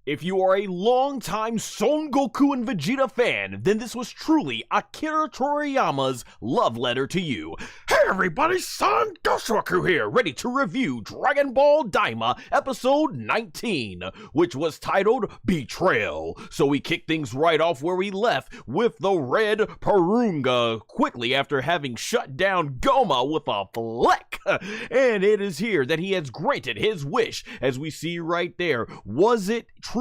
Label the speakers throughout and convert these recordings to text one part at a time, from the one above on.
Speaker 1: If you are a longtime Son Goku and Vegeta fan, then this was truly Akira Toriyama's love letter to you. Hey everybody, SonGoshuaku here, ready to review Dragon Ball DAIMA episode 19, which was titled Betrayal. So we kick things right off where we left with the Red Porunga quickly after having shut down Gomah with a fleck. And it is here that he has granted his wish, as we see right there. Was it true?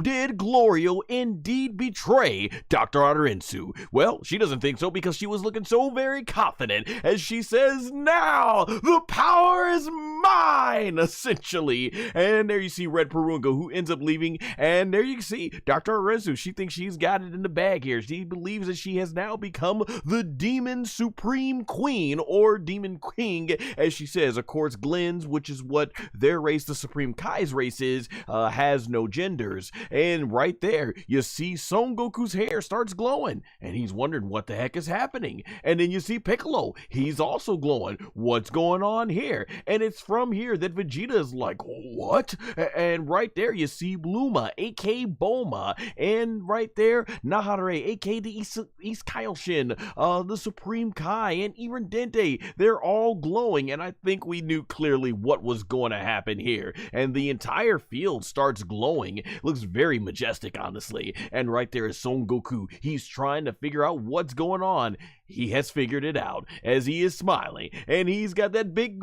Speaker 1: Did Glorio indeed betray Dr. Arinsu? Well, she doesn't think so because she was looking so very confident as she says, "Now the power is mine," essentially. And there you see Red Porunga, who ends up leaving, and there you see Dr. Arinsu. She thinks she's got it in the bag here. She believes that she has now become the Demon Supreme Queen, or Demon King, as she says. Of course, Glenn's, which is what their race, the Supreme Kai's race is, has no genders. And right there, you see Son Goku's hair starts glowing, and he's wondering what the heck is happening. And then you see Piccolo, he's also glowing. What's going on here? And it's from here that Vegeta is like, what? And right there, you see Bluma, aka Boma, and right there, Nahare, aka the East Kaioshin, the Supreme Kai, and even Dente. They're all glowing, and I think we knew clearly what was going to happen here. And the entire field starts glowing. Looks very majestic, honestly. And right there is Son Goku. He's trying to figure out what's going on. He has figured it out as he is smiling, and he's got that big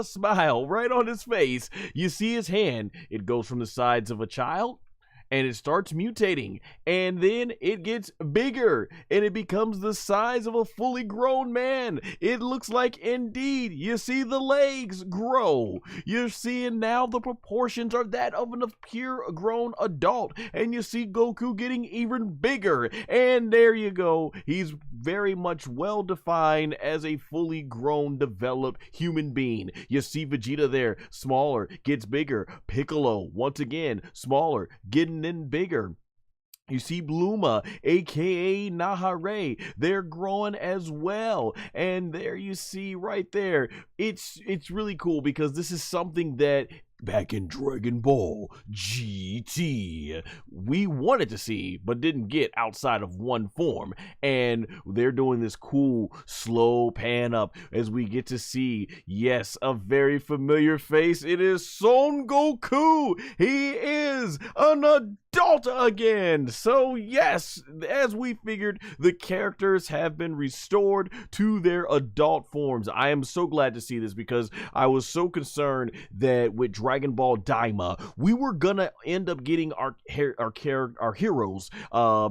Speaker 1: smile right on his face. You see his hand. It goes from the size of a child, and it starts mutating, and then it gets bigger, and it becomes the size of a fully grown man. It looks like, indeed, you see the legs grow. You're seeing now the proportions are that of a pure grown adult, and you see Goku getting even bigger, and there you go. He's very much well defined as a fully grown, developed human being. You see Vegeta there, smaller, gets bigger. Piccolo, once again, smaller, getting in bigger. You see Bluma, aka Nahare, they're growing as well. And there you see right there, it's really cool because this is something that back in Dragon Ball GT we wanted to see but didn't get outside of one form, and they're doing this cool slow pan up as we get to see, yes, a very familiar face. It is Son Goku. He is an adult again. So yes, as we figured, the characters have been restored to their adult forms. I am so glad to see this because I was so concerned that with Dragon Ball DAIMA, we were gonna end up getting our heroes,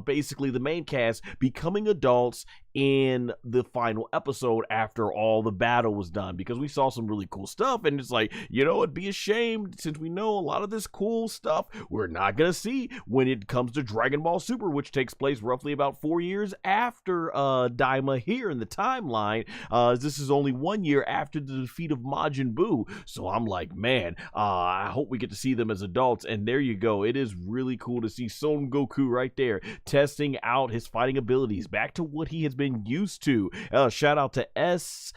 Speaker 1: basically the main cast, becoming adults in the final episode after all the battle was done, because we saw some really cool stuff, and it's like, you know, it'd be a shame since we know a lot of this cool stuff we're not gonna see when it comes to Dragon Ball Super, which takes place roughly about 4 years after DAIMA here in the timeline. This is only 1 year after the defeat of Majin Buu, so I'm like, man, I hope we get to see them as adults. And there you go, it is really cool to see Son Goku right there testing out his fighting abilities back to what he has been used to. Shout out to SFKK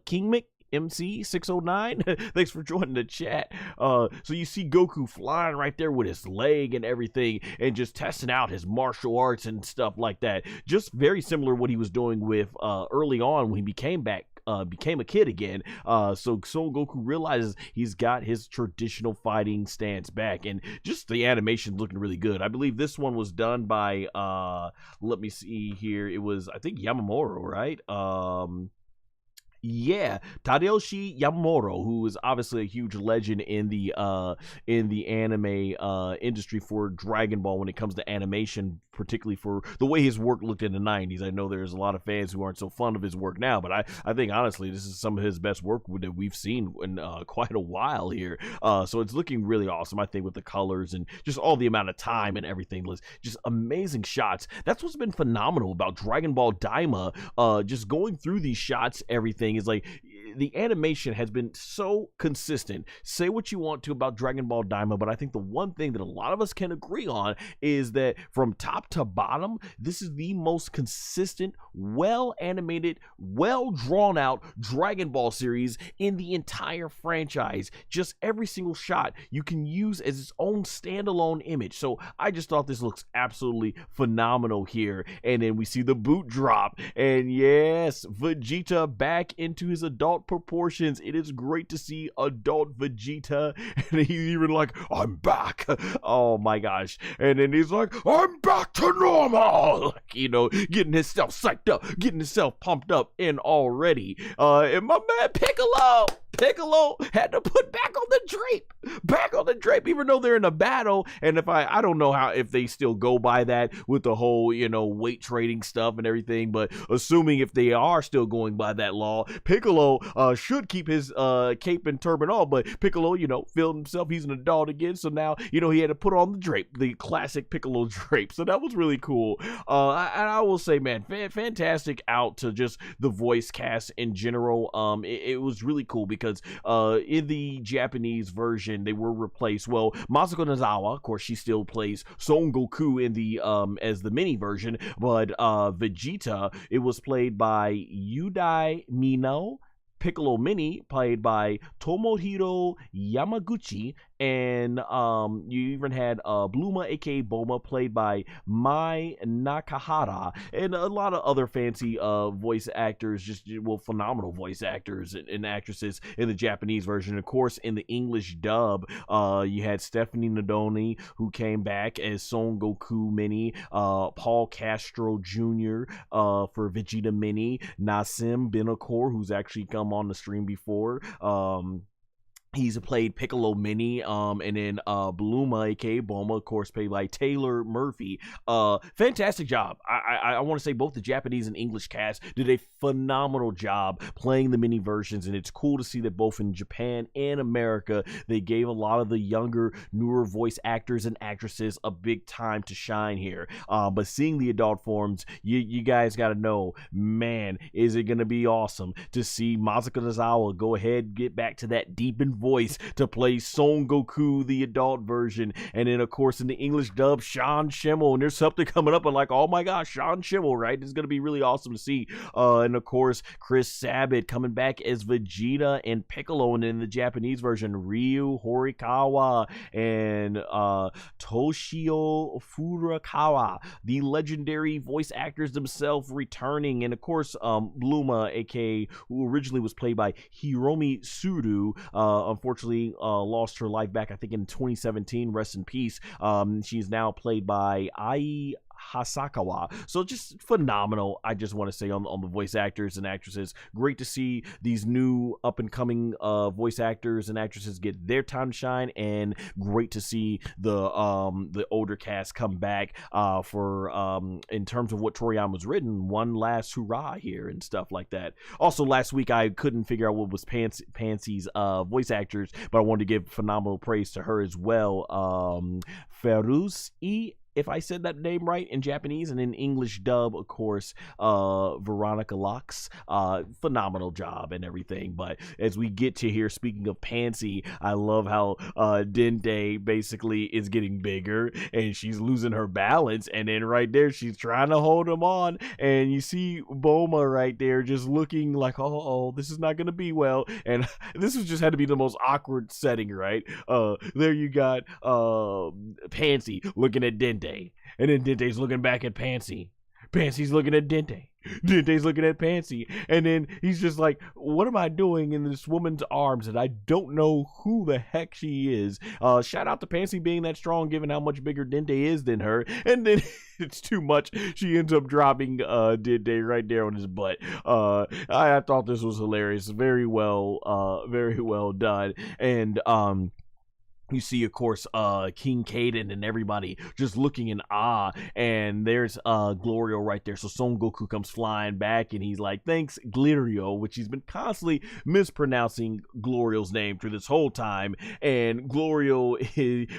Speaker 1: King MC609. Thanks for joining the chat. So you see Goku flying right there with his leg and everything, and just testing out his martial arts and stuff like that. Just very similar to what he was doing with early on when he became a kid again. So Son Goku realizes he's got his traditional fighting stance back, and just the animation's looking really good. I believe this one was done by let me see here. It was, I think, Yamamoto, right? Yeah, Tadayoshi Yamamoto, who is obviously a huge legend in the anime industry for Dragon Ball when it comes to animation, particularly for the way his work looked in the 90s. I know there's a lot of fans who aren't so fond of his work now, but I think honestly this is some of his best work that we've seen in quite a while here. So it's looking really awesome, I think, with the colors and just all the amount of time and everything. Just amazing shots. That's what's been phenomenal about Dragon Ball DAIMA. Just going through these shots, everything is like, the animation has been so consistent. Say what you want to about Dragon Ball DAIMA, but I think the one thing that a lot of us can agree on is that from top to bottom, this is the most consistent, well animated, well drawn out Dragon Ball series in the entire franchise. Just every single shot you can use as its own standalone image. So I just thought this looks absolutely phenomenal here. And then we see the boot drop, and yes, Vegeta back into his adult proportions. It is great to see adult Vegeta, and he's even like, I'm back. Oh my gosh. And then he's like, I'm back to normal. Like, you know, getting himself psyched up, getting himself pumped up and already. And my man Piccolo had to put back on the drape, even though they're in a battle. And I don't know if they still go by that with the whole, you know, weight trading stuff and everything, but assuming if they are still going by that law, Piccolo should keep his cape and turban on. But Piccolo, you know, felt himself, he's an adult again, so now, you know, he had to put on the drape, the classic Piccolo drape. So that was really cool. I will say, man, fantastic out to just the voice cast in general. It was really cool because in the Japanese version they were replaced. Well, Masako Nozawa, of course, she still plays Son Goku in the as the mini version, but Vegeta, it was played by Yudai Mino. Piccolo Mini played by Tomohiro Yamaguchi, and you even had Bluma aka Boma played by Mai Nakahara, and a lot of other fancy voice actors, just phenomenal voice actors and actresses in the Japanese version. Of course, in the English dub, you had Stephanie Nadoni, who came back as Son Goku Mini, Paul Castro Jr. For Vegeta Mini, Nassim Benakor, who's actually come on the stream before. He's played Piccolo Mini, and then Bluma, aka Boma, of course, played by Taylor Murphy. Fantastic job. I want to say both the Japanese and English cast did a phenomenal job playing the mini versions, and it's cool to see that both in Japan and America, they gave a lot of the younger, newer voice actors and actresses a big time to shine here. But seeing the adult forms, you guys got to know, man, is it going to be awesome to see Masako Nozawa go ahead, get back to that deepened voice to play Son Goku, the adult version. And then, of course, in the English dub, Sean Schemmel. And there's something coming up, and like, oh my gosh, Sean Schemmel, right? It's going to be really awesome to see. And of course, Chris Sabat coming back as Vegeta and Piccolo. And in the Japanese version, Ryu Horikawa and Toshio Furukawa, the legendary voice actors themselves, returning. And of course, Bluma, aka who originally was played by Hiromi Suru, unfortunately lost her life back, I think, in 2017. Rest in peace. She's now played by Ai Hasakawa. So just phenomenal, I just want to say, on the voice actors and actresses. Great to see these new up and coming voice actors and actresses get their time to shine, and great to see the older cast come back for in terms of what Toriyama's written, one last hurrah here and stuff like that. Also, last week I couldn't figure out what was Pansy's voice actors, but I wanted to give phenomenal praise to her as well. Ferus if I said that name right in Japanese, and in English dub, of course, Veronica Lux, phenomenal job and everything. But as we get to here, speaking of Pansy, I love how Dente basically is getting bigger and she's losing her balance, and then right there she's trying to hold him on, and you see Boma right there just looking like, oh, this is not gonna be well. And this was just had to be the most awkward setting, right? There you got Pansy looking at Dente, and then Dente's looking back at Pansy. Pansy's looking at Dente. Dente's looking at Pansy. And then he's just like, what am I doing in this woman's arms? And I don't know who the heck she is. Shout out to Pansy being that strong, given how much bigger Dente is than her. And then it's too much. She ends up dropping Dente right there on his butt. I thought this was hilarious. Very well done. And you see, of course, King Caden and everybody just looking in awe, and there's Glorio right there. So Son Goku comes flying back, and he's like, "Thanks, Glorio," which he's been constantly mispronouncing Glorio's name through this whole time. And Glorio,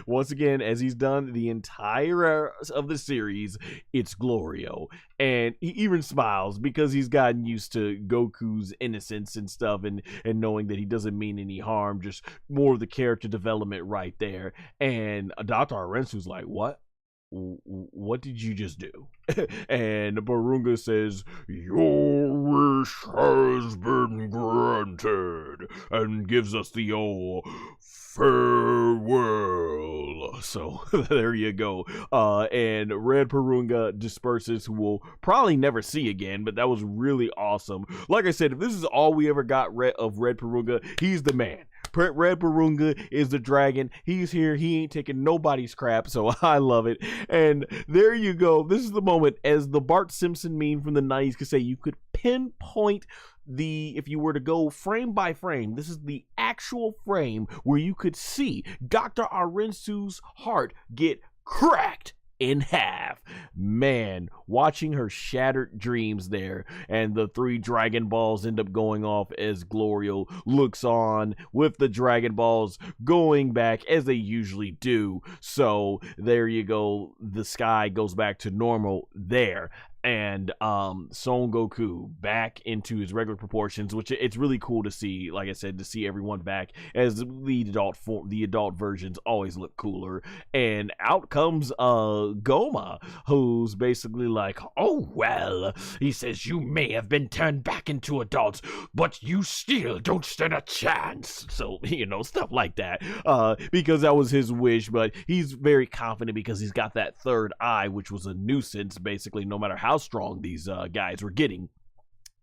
Speaker 1: once again, as he's done the entire of the series, it's Glorio, and he even smiles because he's gotten used to Goku's innocence and stuff, and knowing that he doesn't mean any harm, just more of the character development right there. And Dr. Arinsu's like, what did you just do? And Barunga says, "Your wish has been granted," and gives us the old farewell. So there you go. And Red Purunga disperses, who we'll probably never see again, but that was really awesome. Like I said, if this is all we ever got of Red Purunga, he's the man. Red Purunga is the dragon. He's here. He ain't taking nobody's crap, so I love it. And there you go. This is the moment, as the Bart Simpson meme from the 90s could say, you could pinpoint if you were to go frame by frame, this is the actual frame where you could see Dr. Arinsu's heart get cracked in half. Man, watching her shattered dreams there, and the 3 Dragon Balls end up going off as Glorio looks on with the Dragon Balls going back as they usually do. So there you go. The sky goes back to normal there. And Son Goku back into his regular proportions, which it's really cool to see. Like I said, to see everyone back as the adult versions always look cooler. And out comes Gomah, who's basically like, "Oh well," he says, "you may have been turned back into adults, but you still don't stand a chance." So, stuff like that, because that was his wish. But he's very confident because he's got that third eye, which was a nuisance basically, no matter how strong these guys were getting.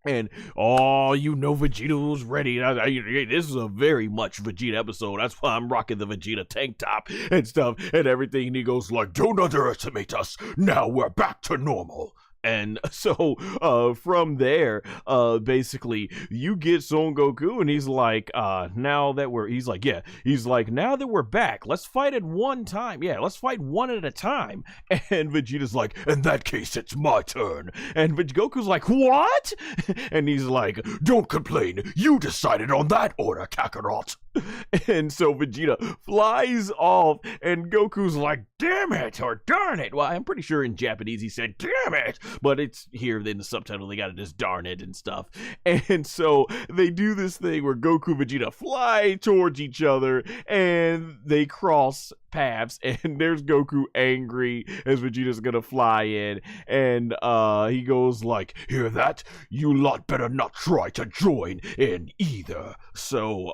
Speaker 1: And Vegeta's ready. This is a very much Vegeta episode. That's why I'm rocking the Vegeta tank top and stuff and everything. And he goes like, "Don't underestimate us. Now we're back to normal." And so from there, basically, you get Son Goku, and he's like, now that we're back, let's fight at one time. Yeah, let's fight one at a time. And Vegeta's like, "In that case, it's my turn." And Goku's like, "What?" And he's like, "Don't complain. You decided on that order, Kakarot." And so Vegeta flies off, and Goku's like, "Damn it," or "Darn it." Well, I'm pretty sure in Japanese he said, "Damn it," but it's here in the subtitle, they gotta just "darn it" and stuff. And so they do this thing where Goku and Vegeta fly towards each other, and they cross paths, and there's Goku angry as Vegeta's gonna fly in, and he goes like, "Hear that? You lot better not try to join in either." So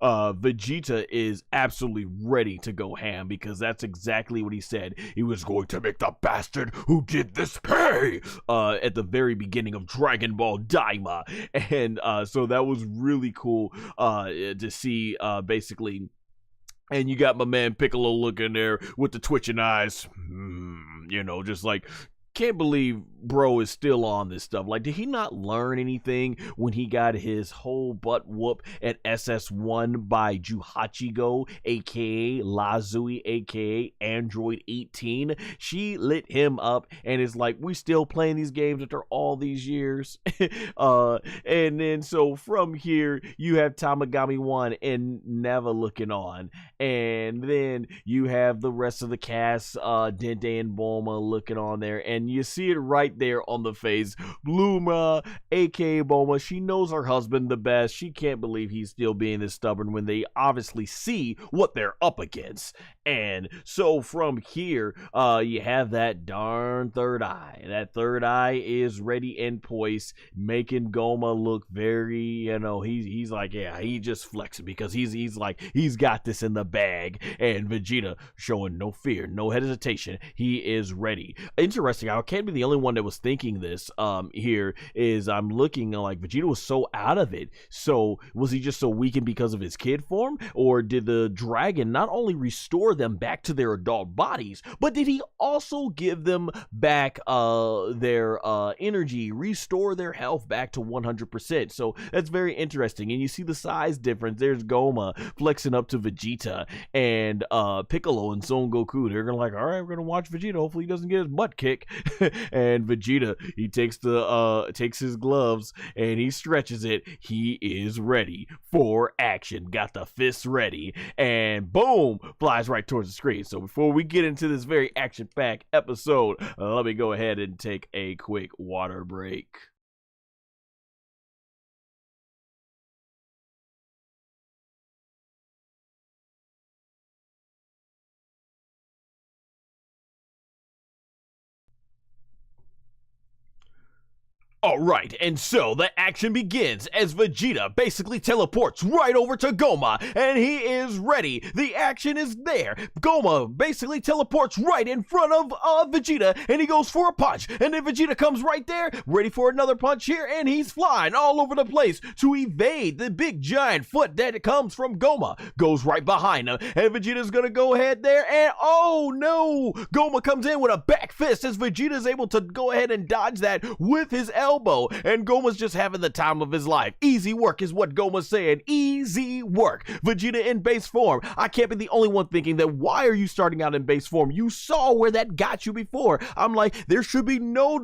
Speaker 1: Vegeta is absolutely ready to go ham, because that's exactly what he said. He was going to make the bastard who did this pay at the very beginning of Dragon Ball DAIMA. And so that was really cool to see, basically. And you got my man Piccolo looking there with the twitching eyes, just like, can't believe bro is still on this stuff. Like, did he not learn anything when he got his whole butt whoop at SS1 by Juhachigo, aka Lazui, aka Android 18? She lit him up, and it's like, we still playing these games after all these years. And then so from here, you have Tamagami 1 and Neva looking on, and then you have the rest of the cast, Dente and Bulma looking on there, and you see it right there on the face. Bluma, aka Bulma, she knows her husband the best. She can't believe he's still being this stubborn when they obviously see what they're up against. And so from here, you have that darn third eye. That third eye is ready and poised, making Goma look very, he's like, yeah, he just flexing because he's like, he's got this in the bag. And Vegeta showing no fear, no hesitation. He is ready. Interesting, I can't be the only one that was thinking this. Here is I'm looking like Vegeta was so out of it. So was he just so weakened because of his kid form, or did the dragon not only restore them back to their adult bodies, but did he also give them back their energy, restore their health back to 100%? So that's very interesting. And you see the size difference. There's Gomah flexing up to Vegeta, and Piccolo and Son Goku, they're gonna like, all right, we're gonna watch Vegeta. Hopefully he doesn't get his butt kicked. And Vegeta, he takes his gloves and he stretches it. He is ready for action. Got the fists ready, and boom, flies right towards the screen. So before we get into this very action-packed episode, let me go ahead and take a quick water break. Alright, and so the action begins as Vegeta basically teleports right over to Gomah, and he is ready. The action is there. Gomah basically teleports right in front of Vegeta, and he goes for a punch, and then Vegeta comes right there, ready for another punch here, and he's flying all over the place to evade the big giant foot that comes from Gomah. Goes right behind him, and Vegeta's gonna go ahead there, and oh no! Gomah comes in with a back fist as Vegeta's able to go ahead and dodge that with his elbow, and Gomah's just having the time of his life. Easy work is what Gomah's saying. Easy work. Vegeta in base form. I can't be the only one thinking that why are you starting out in base form? You saw where that got you before. I'm like, there should be no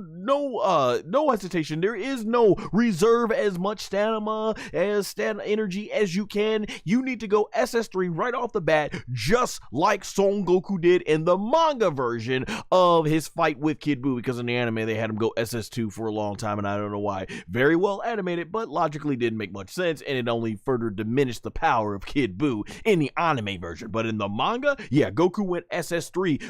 Speaker 1: hesitation. There is no reserve as much stamina energy as you can. You need to go SS3 right off the bat, just like Son Goku did in the manga version of his fight with Kid Buu, because in the anime they had him go SS2 for a long time, and I don't know why. Very well animated, but logically didn't make much sense, and it only further diminished the power of Kid Buu in the anime version. But in the manga, yeah, Goku went SS3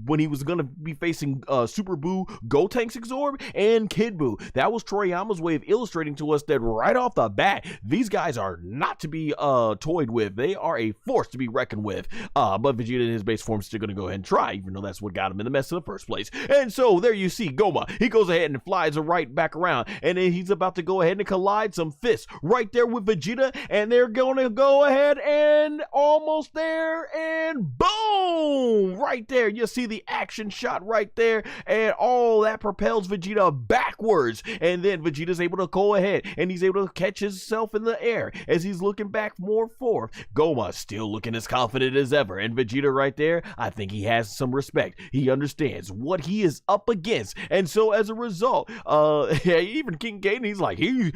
Speaker 1: when he was gonna be facing Super Buu, Gotenks Exorb, and Kid Buu. That was Toriyama's way of illustrating to us that right off the bat, these guys are not to be toyed with. They are a force to be reckoned with. But Vegeta in his base form is still gonna go ahead and try, even though that's what got him in the mess in the first place. And so there you see Gomah. He goes ahead and flies right back around, and then he's about to go ahead and collide some fists right there with Vegeta, and they're gonna go ahead and almost there, and boom, right there. You see the action shot right there, and all that propels Vegeta backwards, and then Vegeta's able to go ahead and he's able to catch himself in the air as he's looking back more forth. Gomah still looking as confident as ever, and Vegeta right there, I think he has some respect. He understands what he is up against, and so as a result, even King Gaiden, he's like, he's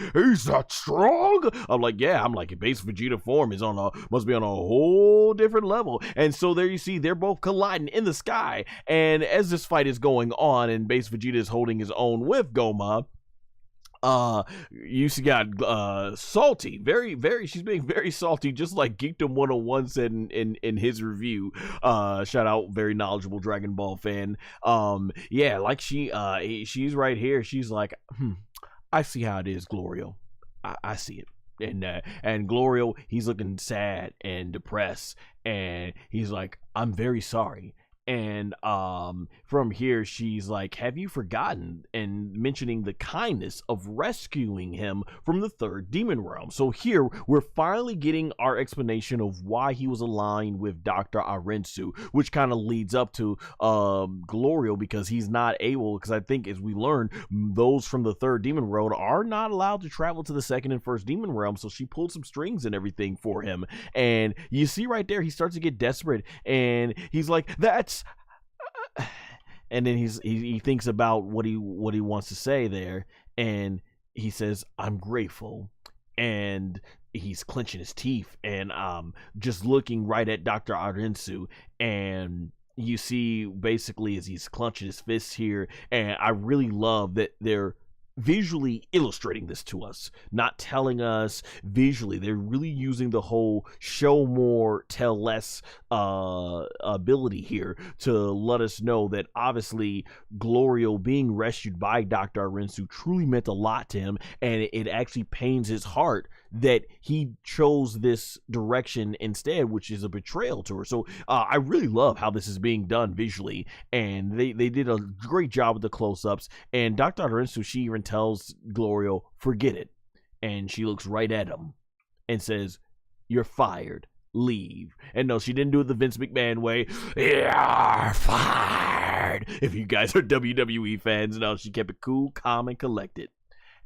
Speaker 1: that strong. I'm like, yeah, I'm like, base Vegeta form is must be on a whole different level. And so there you see, they're both colliding in the sky, and as this fight is going on and base Vegeta is holding his own with Gomah, you got salty, she's being very salty, just like Geekdom 101 said in his review. Shout out, very knowledgeable Dragon Ball fan. Yeah, like she's right here. She's like, I see how it is, Glorio. I see it. And Glorio, he's looking sad and depressed, and he's like, I'm very sorry. And from here she's like, have you forgotten, and mentioning the kindness of rescuing him from the third demon realm. So here we're finally getting our explanation of why he was aligned with Dr. Arinsu, which kind of leads up to Glorio, because he's not able, because I think as we learn, those from the third demon realm are not allowed to travel to the second and first demon realm. So she pulled some strings and everything for him, and you see right there he starts to get desperate, and he's like, that's and then he thinks about what he wants to say there, and he says, I'm grateful, and he's clenching his teeth and just looking right at Dr. Arinsu, and you see basically as he's clenching his fists here, and I really love that they're visually illustrating this to us, not telling us visually. They're really using the whole show more, tell less ability here to let us know that obviously Glorio being rescued by Dr. Arinsu truly meant a lot to him, and it actually pains his heart that he chose this direction instead, which is a betrayal to her. So I really love how this is being done visually, and they did a great job with the close-ups. And Dr. Arinsu, she even tells Glorio, forget it. And she looks right at him and says, you're fired. Leave. And no, she didn't do it the Vince McMahon way. You're fired. If you guys are WWE fans, no, she kept it cool, calm, and collected.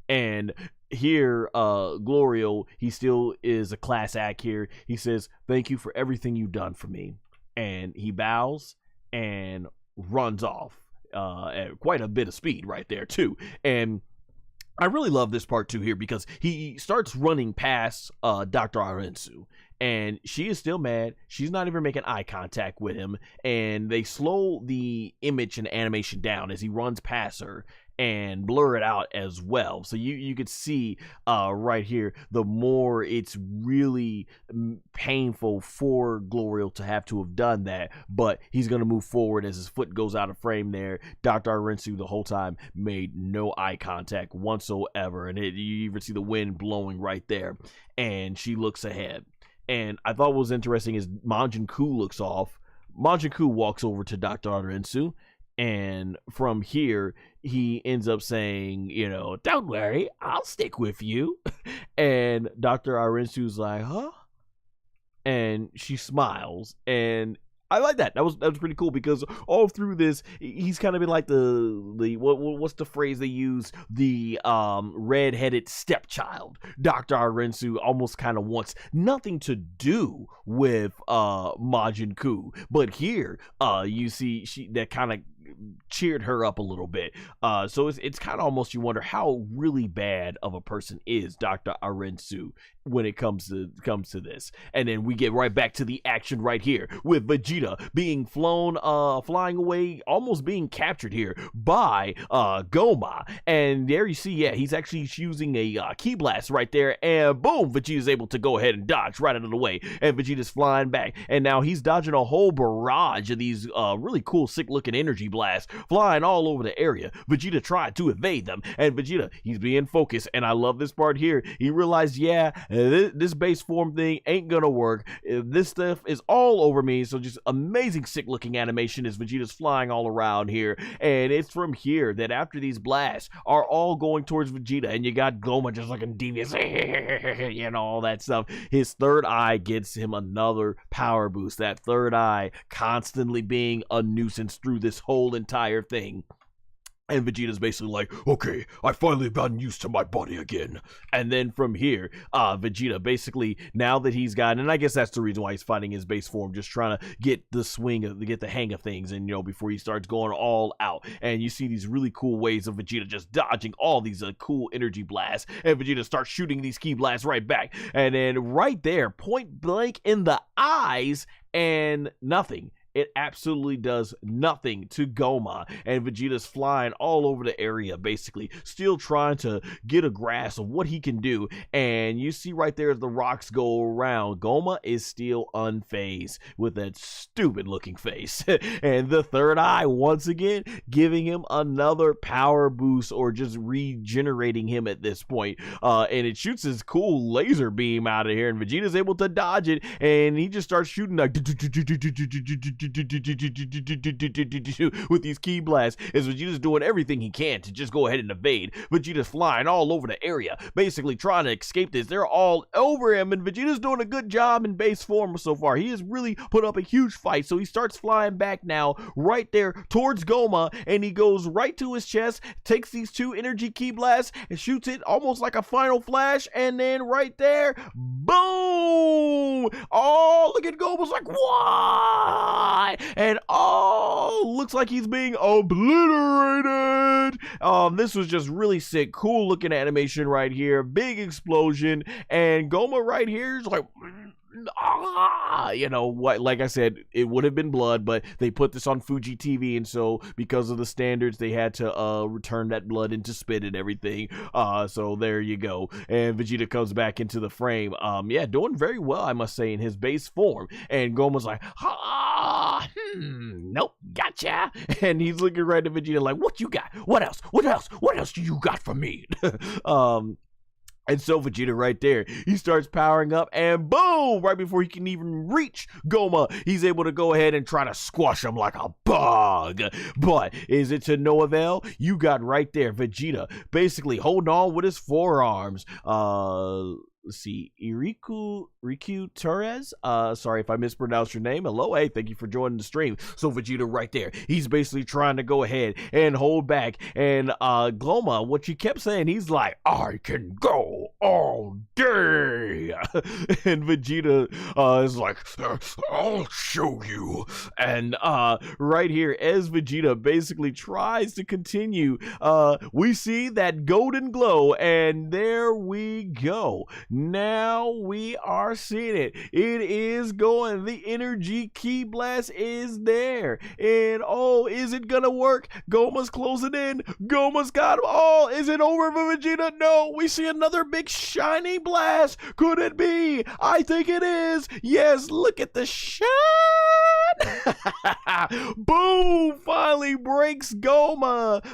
Speaker 1: And here, Glorio, he still is a class act here. He says, thank you for everything you've done for me. And he bows and runs off at quite a bit of speed right there, too. And I really love this part, too, here, because he starts running past Dr. Arinsu. And she is still mad. She's not even making eye contact with him. And they slow the image and animation down as he runs past her and blur it out as well. So you could see right here, the more it's really painful for Glorio to have done that. But he's going to move forward as his foot goes out of frame there. Dr. Arinsu the whole time made no eye contact whatsoever. And you even see the wind blowing right there. And she looks ahead. And I thought what was interesting is Majin Ku looks off. Majin Ku walks over to Dr. Arinsu. And from here, he ends up saying, you know, don't worry, I'll stick with you. And Dr. Arinsu's like, huh? And she smiles. And I like that. That was pretty cool, because all through this, he's kind of been like the what's the phrase they use? The red-headed stepchild. Dr. Arinsu almost kind of wants nothing to do with Majin Ku, but here you see that kind of cheered her up a little bit. So it's kind of almost, you wonder how really bad of a person is Dr. Arinsu when it comes to this. And then we get right back to the action right here with Vegeta being flying away, almost being captured here by Gomah. And there you see, yeah, he's actually using a ki blast right there, and boom, Vegeta's able to go ahead and dodge right out of the way, and Vegeta's flying back, and now he's dodging a whole barrage of these really cool, sick looking energy blasts flying all over the area. Vegeta tried to evade them, and Vegeta, he's being focused. And I love this part here. He realized, yeah, this base form thing ain't gonna work. This stuff is all over me. So just amazing sick looking animation as Vegeta's flying all around here. And it's from here that after these blasts are all going towards Vegeta, and you got Gomah just looking devious, you know, all that stuff, his third eye gets him another power boost. That third eye constantly being a nuisance through this whole entire thing. And Vegeta's basically like, okay, I finally gotten used to my body again. And then from here, Vegeta basically, now that he's gotten, and I guess that's the reason why he's fighting his base form, just trying to get the hang of things, and, you know, before he starts going all out. And you see these really cool ways of Vegeta just dodging all these cool energy blasts, and Vegeta starts shooting these ki blasts right back. And then right there, point blank in the eyes, and nothing. It absolutely does nothing to Gomah, and Vegeta's flying all over the area, basically, still trying to get a grasp of what he can do. And you see right there as the rocks go around, Gomah is still unfazed with that stupid looking face. And the third eye, once again, giving him another power boost, or just regenerating him at this point. And it shoots his cool laser beam out of here, and Vegeta's able to dodge it, and he just starts shooting like with these ki blasts, as Vegeta's doing everything he can to just go ahead and evade. Vegeta's flying all over the area, basically trying to escape this. They're all over him, and Vegeta's doing a good job in base form so far. He has really put up a huge fight, so he starts flying back now, right there towards Gomah, and he goes right to his chest, takes these two energy ki blasts, and shoots it almost like a final flash, and then right there, boom! Oh, look at Gomah's like, what? And looks like he's being obliterated. This was just really sick, cool looking animation right here, big explosion, and Gomah right here is like, you know what, like I said, it would have been blood, but they put this on Fuji TV, and so because of the standards, they had to return that blood into spit and everything. So there you go. And Vegeta comes back into the frame. Yeah, doing very well, I must say, in his base form. And Goma's like, nope, gotcha. And he's looking right at Vegeta like, what you got? What else? What else? What else do you got for me? And so Vegeta right there, he starts powering up and boom, right before he can even reach Gomah, he's able to go ahead and try to squash him like a bug. But is it to no avail? You got right there Vegeta basically holding on with his forearms. Let's see, Riku Torres. Sorry if I mispronounced your name. Hello, hey, thank you for joining the stream. So Vegeta right there, he's basically trying to go ahead and hold back. And Gomah, what you kept saying, he's like, I can go all day. And Vegeta is like, I'll show you. And right here, as Vegeta basically tries to continue, we see that golden glow, and there we go. Now we are seeing it. It is going. The energy ki blast is there. And oh, is it gonna work? Gomah's closing in. Gomah's got him. Oh, is it over for Vegeta? No, we see another big shiny blast. Could it be? I think it is. Yes, look at the shine. Boom! Finally breaks Gomah's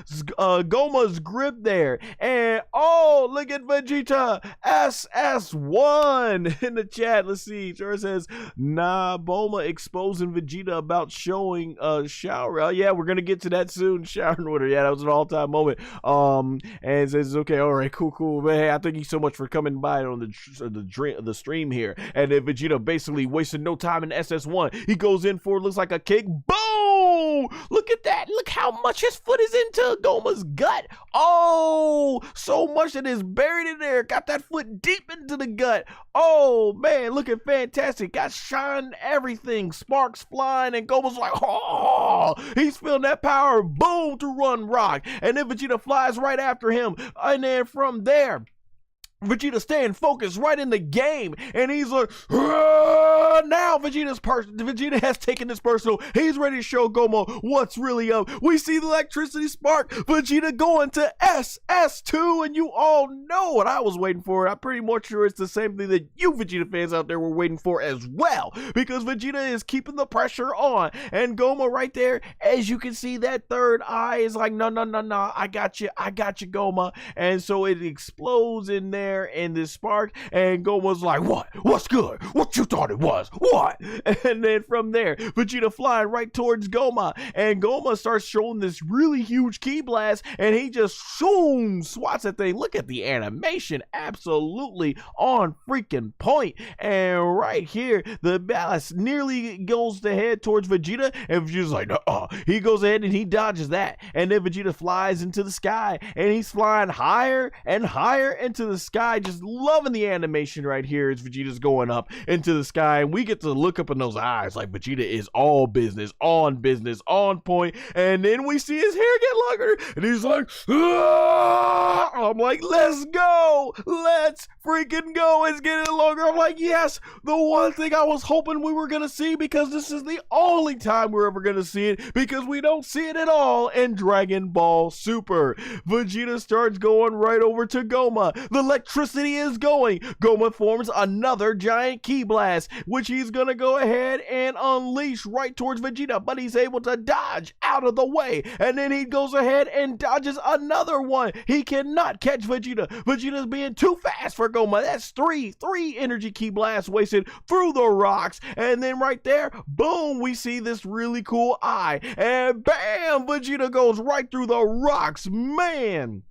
Speaker 1: grip there. And oh, look at Vegeta. SS1 in the chat. Let's see. Sure says, nah, Bulma exposing Vegeta about showing shower. Yeah, we're gonna get to that soon. Showering with her. Yeah, that was an all-time moment. And it says, okay, all right, cool. But hey, I thank you so much for coming by on the stream here. And then Vegeta basically wasting no time in SS1. He goes in for, looks like a kick. Boom! Look at that. Look how much his foot is into Gomah's gut. Oh, so much that is buried in there. Got that foot deep into the gut. Oh man, looking fantastic. Got shine everything. Sparks flying, and Gomah's like, oh, he's feeling that power. Boom, to run rock. And then Vegeta flies right after him. And then from there, Vegeta staying focused right in the game, and he's like, now Vegeta has taken this personal. He's ready to show Gomah what's really up. We see the electricity spark. Vegeta going to SS2, and you all know what I was waiting for. I'm pretty much sure it's the same thing that you Vegeta fans out there were waiting for as well, because Vegeta is keeping the pressure on, and Gomah right there, as you can see, that third eye is like, no, I got you, Gomah. And so it explodes in there in this spark, and Gomah's like, what's good? What you thought it was? What? And then from there, Vegeta flying right towards Gomah, and Gomah starts showing this really huge ki blast, and he just swats that thing. Look at the animation, absolutely on freaking point. And right here, the blast nearly goes to head towards Vegeta, and Vegeta's like, he goes ahead and he dodges that, and then Vegeta flies into the sky, and he's flying higher and higher into the sky. Just loving the animation right here as Vegeta's going up into the sky, and we get to look up in those eyes like Vegeta is all business, on point. And then we see his hair get longer, and he's like, I'm like, let's go, let's freaking go. It's getting longer. I'm like, yes, the one thing I was hoping we were gonna see, because this is the only time we're ever gonna see it, because we don't see it at all in Dragon Ball Super. Vegeta starts going right over to Gomah. The electricity is going. Gomah forms another giant ki blast, which he's gonna go ahead and unleash right towards Vegeta, but he's able to dodge out of the way, and then he goes ahead and dodges another one. He cannot catch Vegeta. Vegeta's being too fast for Gomah. That's three energy ki blasts wasted through the rocks, and then right there, boom, we see this really cool eye, and bam, Vegeta goes right through the rocks. Man,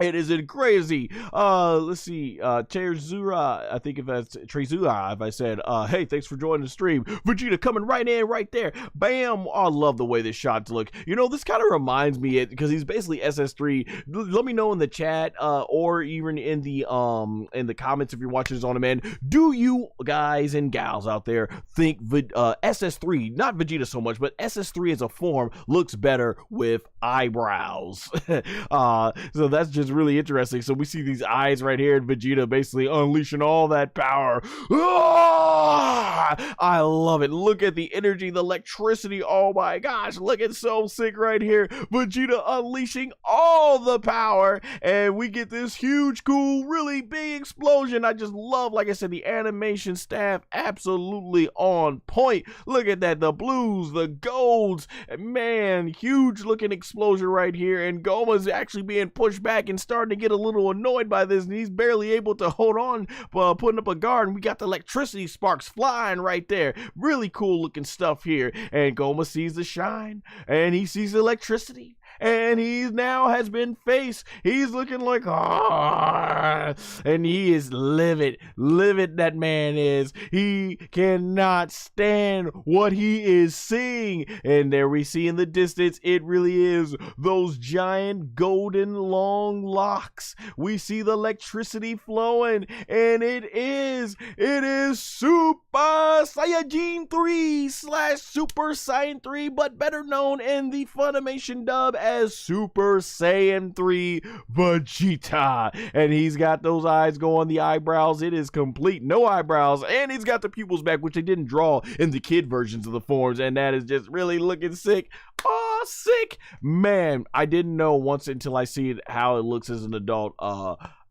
Speaker 1: it is crazy. Let's see. Trezura, I think if that's Trezura, if I said, hey, thanks for joining the stream. Vegeta coming right in, right there. Bam. I love the way this shots look. You know, this kind of reminds me, because he's basically SS3. Let me know in the chat, or even in the comments if you're watching this on demand. Do you guys and gals out there think SS3, not Vegeta so much, but SS3 as a form looks better with eyebrows? So that's just really interesting. So we see these eyes right here, and Vegeta basically unleashing all that power. I love it. Look at the energy, the electricity. Oh my gosh, look, it's so sick right here. Vegeta unleashing all the power, and we get this huge, cool, really big explosion. I just love, like I said, the animation staff absolutely on point. Look at that, the blues, the golds, man, huge looking explosion right here, and Gomah's actually being pushed back and starting to get a little annoyed by this, and he's barely able to hold on, putting up a guard, and we got the electricity sparks flying right there. Really cool looking stuff here. And Gomah sees the shine, and he sees the electricity, and he now has been faced. He's looking like, and he is livid, that man is. He cannot stand what he is seeing. And there we see in the distance, it really is those giant golden long locks. We see the electricity flowing, and it is Super Saiyajin 3 / Super Saiyan 3, but better known in the Funimation dub as Super Saiyan 3 Vegeta. And he's got those eyes going, the eyebrows, it is complete, no eyebrows, and he's got the pupils back, which they didn't draw in the kid versions of the forms, and that is just really looking sick. Oh, sick, man. I didn't know once until I see how it looks as an adult.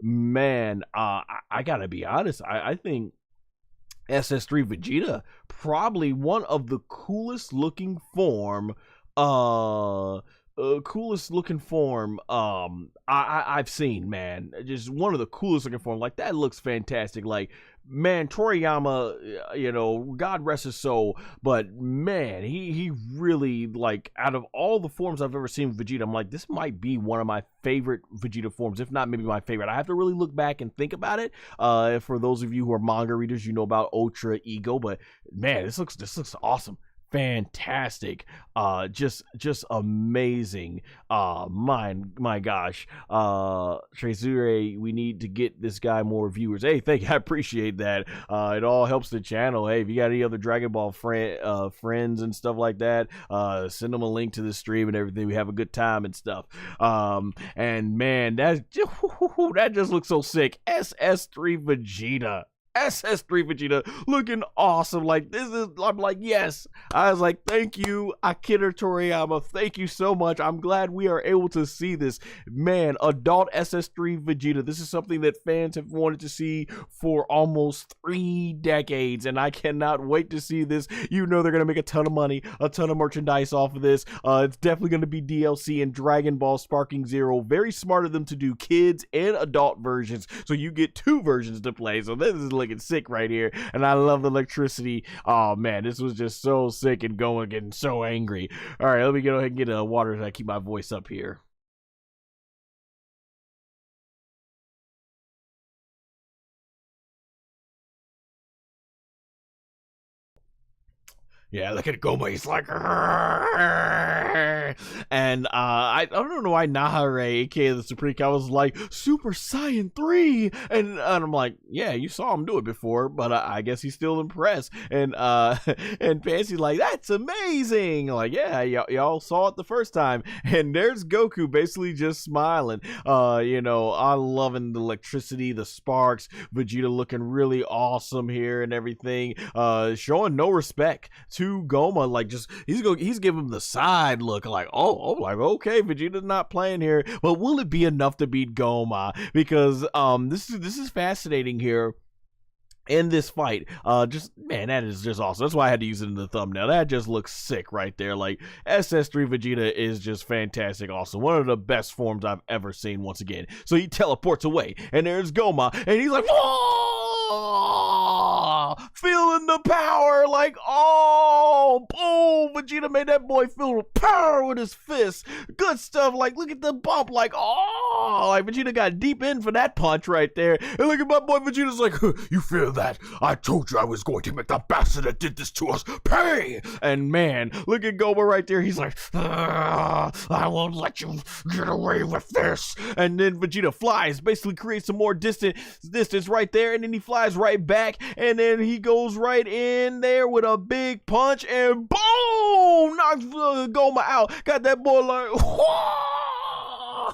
Speaker 1: Man, I gotta be honest, I think SS3 Vegeta, probably one of the coolest looking form I've seen, man. Just one of the coolest looking form. Like, that looks fantastic. Like, man, Toriyama, you know, God rest his soul, but man, he really, like, out of all the forms I've ever seen with Vegeta, I'm like, this might be one of my favorite Vegeta forms, if not maybe my favorite. I have to really look back and think about it. For those of you who are manga readers, you know about Ultra Ego, but man, this looks awesome. Fantastic, just amazing. My gosh, Trezure, we need to get this guy more viewers. Hey, thank you, I appreciate that. It all helps the channel. Hey, if you got any other Dragon Ball friends and stuff like that, send them a link to the stream and everything. We have a good time and stuff. And man, that just looks so sick. SS3 Vegeta. SS3 Vegeta looking awesome. Like, I'm like, yes. I was like, thank you, Akira Toriyama. Thank you so much. I'm glad we are able to see this. Man, adult SS3 Vegeta. This is something that fans have wanted to see for almost 3 decades, and I cannot wait to see this. You know they're going to make a ton of money, a ton of merchandise off of this. It's definitely going to be DLC and Dragon Ball Sparking Zero. Very smart of them to do kids and adult versions, so you get 2 versions to play. So this is looking sick right here, and I love the electricity. Oh man, this was just so sick, and going getting so angry. All right, let me go ahead and get water so I keep my voice up here. Yeah, look at Gomah. He's like, and I don't know why Nahare, aka the Supreme, was like Super Saiyan 3, and I'm like, yeah, you saw him do it before, but I guess he's still impressed. And Fancy's like, that's amazing. Like, yeah, y'all saw it the first time. And there's Goku basically just smiling. You know, I'm loving the electricity, the sparks. Vegeta looking really awesome here and everything. Showing no respect to Gomah, like, just he's giving him the side look, like, like, okay, Vegeta's not playing here, but will it be enough to beat Gomah? Because this is fascinating here in this fight. Just, man, that is just awesome. That's why I had to use it in the thumbnail. That just looks sick right there. Like, SS3 Vegeta is just fantastic, awesome. One of the best forms I've ever seen once again. So he teleports away, and there's Gomah, and he's like, whoa! Feeling the power, like, oh, boom, Vegeta made that boy feel the power with his fist. Good stuff. Like, look at the bump, like, oh, like, Vegeta got deep in for that punch right there. And look at my boy Vegeta's like, you feel that? I told you I was going to make the bastard that did this to us pay. And man, look at Gomah right there. He's like, I won't let you get away with this. And then Vegeta flies, basically creates some more distance right there, and then he flies right back, and then he goes right in there with a big punch, and boom, knocks Gomah out. Got that boy like, whoa!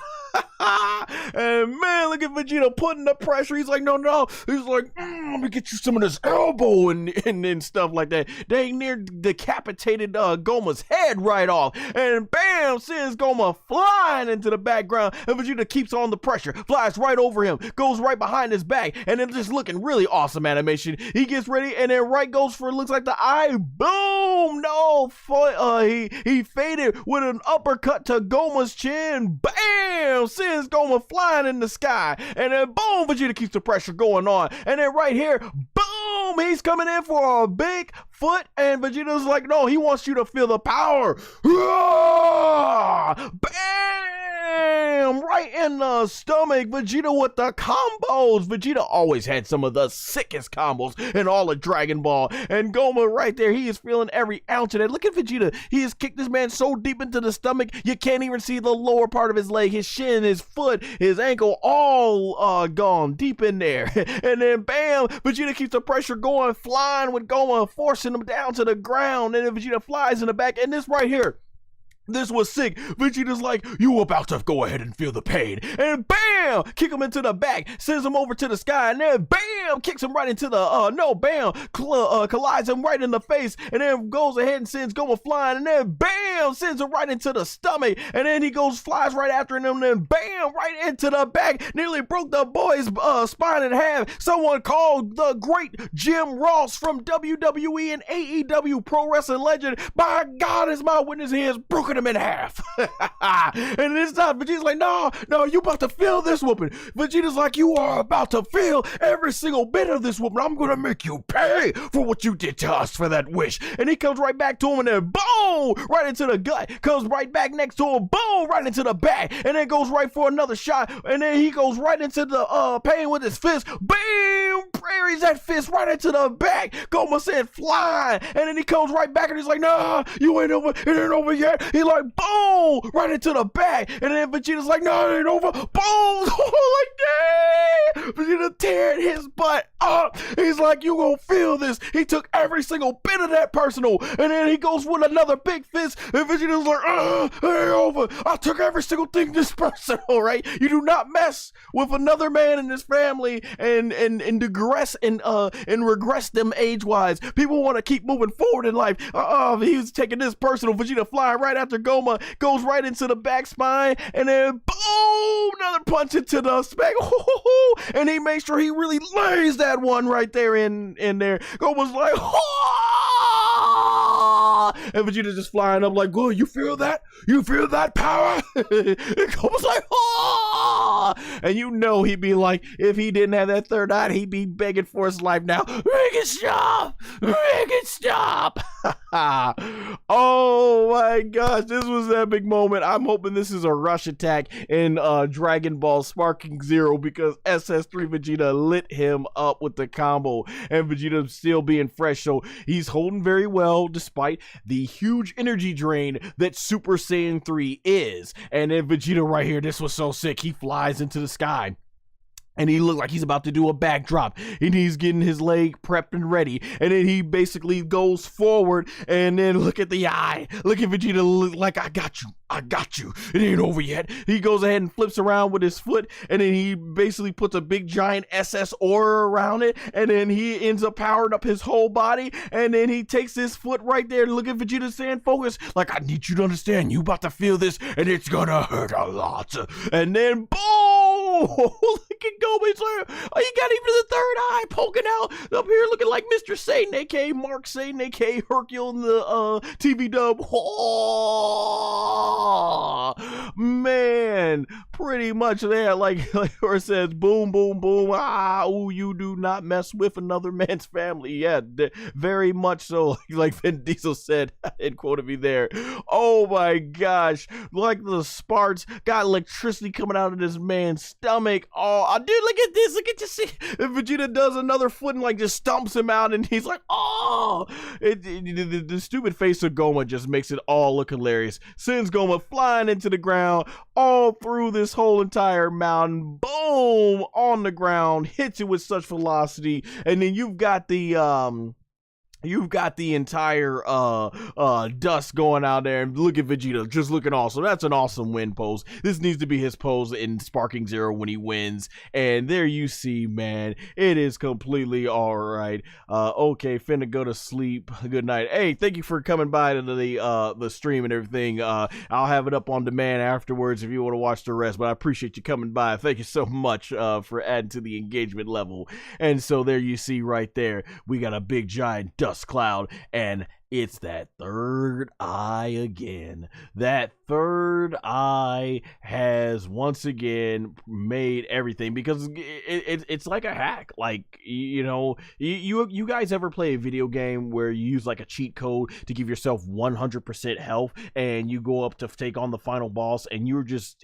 Speaker 1: And man, look at Vegeta putting the pressure. He's like, no. He's like, let me get you some of this elbow and stuff like that. Dang near decapitated Gomah's head right off. And bam, bam, sends Gomah flying into the background, and Vegeta keeps on the pressure, flies right over him, goes right behind his back, and then just looking really awesome animation. He gets ready, and then right goes for, looks like the eye, boom, no, he faded with an uppercut to Gomah's chin, bam, sends Gomah flying in the sky, and then boom, Vegeta keeps the pressure going on, and then right here, boom, he's coming in for a big foot, and Vegeta's like, no, he wants you to feel the power, bam, right in the stomach. Vegeta with the combos. Vegeta always had some of the sickest combos in all of Dragon Ball, and Gomah right there, he is feeling every ounce of that. Look at Vegeta, he has kicked this man so deep into the stomach, you can't even see the lower part of his leg, his shin, his foot, his ankle, all gone deep in there. And then bam, Vegeta keeps the pressure going, flying with Gomah, forcing him down to the ground, and then Vegeta flies in the back, and this right here, this was sick. Vegeta's like, you about to go ahead and feel the pain. And bam, kick him into the back, sends him over to the sky, and then bam, kicks him right into the, collides him right in the face, and then goes ahead and sends Gomah flying, and then bam, sends him right into the stomach, and then he flies right after him, and then bam, right into the back, nearly broke the boy's spine in half. Someone called the great Jim Ross from WWE and AEW Pro Wrestling legend. By God, as my witness, he has broken him in half. And this time Vegeta's like, no, you about to feel this whooping. Vegeta's like, you are about to feel every single bit of this whooping. I'm gonna make you pay for what you did to us for that wish. And he comes right back to him, and then boom, right into the gut, comes right back next to him, boom, right into the back, and then goes right for another shot, and then he goes right into the pain with his fist, bam, parries that fist right into the back. Gomah said fly, and then he comes right back, and he's like, nah, you ain't over, it ain't over yet. He like, boom, right into the back, and then Vegeta's like, no, it ain't over, boom, like, dang, Vegeta tearing his butt up. He's like, you gonna feel this. He took every single bit of that personal, and then he goes with another big fist, and Vegeta's like, it ain't over. I took every single thing this personal, right? You do not mess with another man in this family and digress and regress them age-wise. People want to keep moving forward in life. He was taking this personal. Vegeta flying right after Gomah, goes right into the back spine, and then boom, another punch into the back, and he makes sure he really lays that one right there in there. Gomah's like, and Vegeta just flying up like, whoa, you feel that? You feel that power? And Gomah's like, and you know he'd be like, if he didn't have that third eye, he'd be begging for his life now. Make it stop! Make it stop! Oh my gosh, this was an epic moment. I'm hoping this is a rush attack in Dragon Ball Sparking Zero, because SS3 Vegeta lit him up with the combo, and Vegeta still being fresh, so he's holding very well despite the huge energy drain that Super Saiyan 3 is. And then Vegeta right here, this was so sick, he flies into the sky, and he looked like he's about to do a backdrop, and he's getting his leg prepped and ready, and then he basically goes forward, and then look at the eye, look at Vegeta, look like, I got you, it ain't over yet. He goes ahead and flips around with his foot, and then he basically puts a big giant SS aura around it, and then he ends up powering up his whole body, and then he takes his foot right there, look at Vegeta saying, focus, like, I need you to understand, you about to feel this, and it's gonna hurt a lot. And then boom, look at Gomah, he's like, oh, you got even the third eye poking out up here, looking like Mr. Satan, aka Mark Satan, aka Hercule in the TV dub. Man, pretty much there, like where it says, boom, boom, boom, ooh, you do not mess with another man's family. Yeah, very much so, like Vin Diesel said, and quoted me there. Oh my gosh, like the sparks, got electricity coming out of this man's stomach. Oh, dude, look at this, look at you see, if Vegeta does another foot and like just stomps him out, and he's like, oh, the stupid face of Gomah just makes it all look hilarious. Sends Gomah flying into the ground, all through this whole entire mountain, boom, on the ground, hits it with such velocity, and then you've got the You've got the entire dust going out there, and look at Vegeta just looking awesome. That's an awesome win pose. This needs to be his pose in Sparking Zero when he wins. And there you see, man, it is completely all right. Okay, finna go to sleep. Good night. Hey, thank you for coming by to the stream and everything. I'll have it up on demand afterwards if you want to watch the rest. But I appreciate you coming by. Thank you so much for adding to the engagement level. And so there you see right there, we got a big giant dust cloud, and it's that third eye again. That third eye has once again made everything, because it's like a hack. Like, you guys ever play a video game where you use like a cheat code to give yourself 100% health, and you go up to take on the final boss, and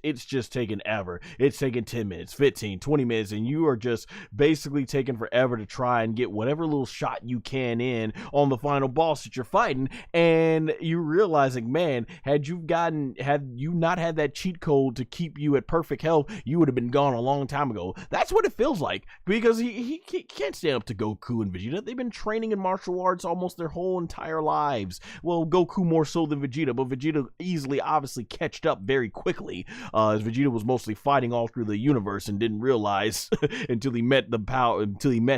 Speaker 1: it's just taking ever. It's taking 10 minutes, 15, 20 minutes, and you are just basically taking forever to try and get whatever little shot you can in on the final boss that you're fighting, and you're realizing, man, had you not had that cheat code to keep you at perfect health, you would have been gone a long time ago. That's what it feels like, because he can't stand up to Goku and Vegeta. They've been training in martial arts almost their whole entire lives. Well, Goku more so than Vegeta, but Vegeta easily obviously catched up very quickly, as Vegeta was mostly fighting all through the universe and didn't realize until he met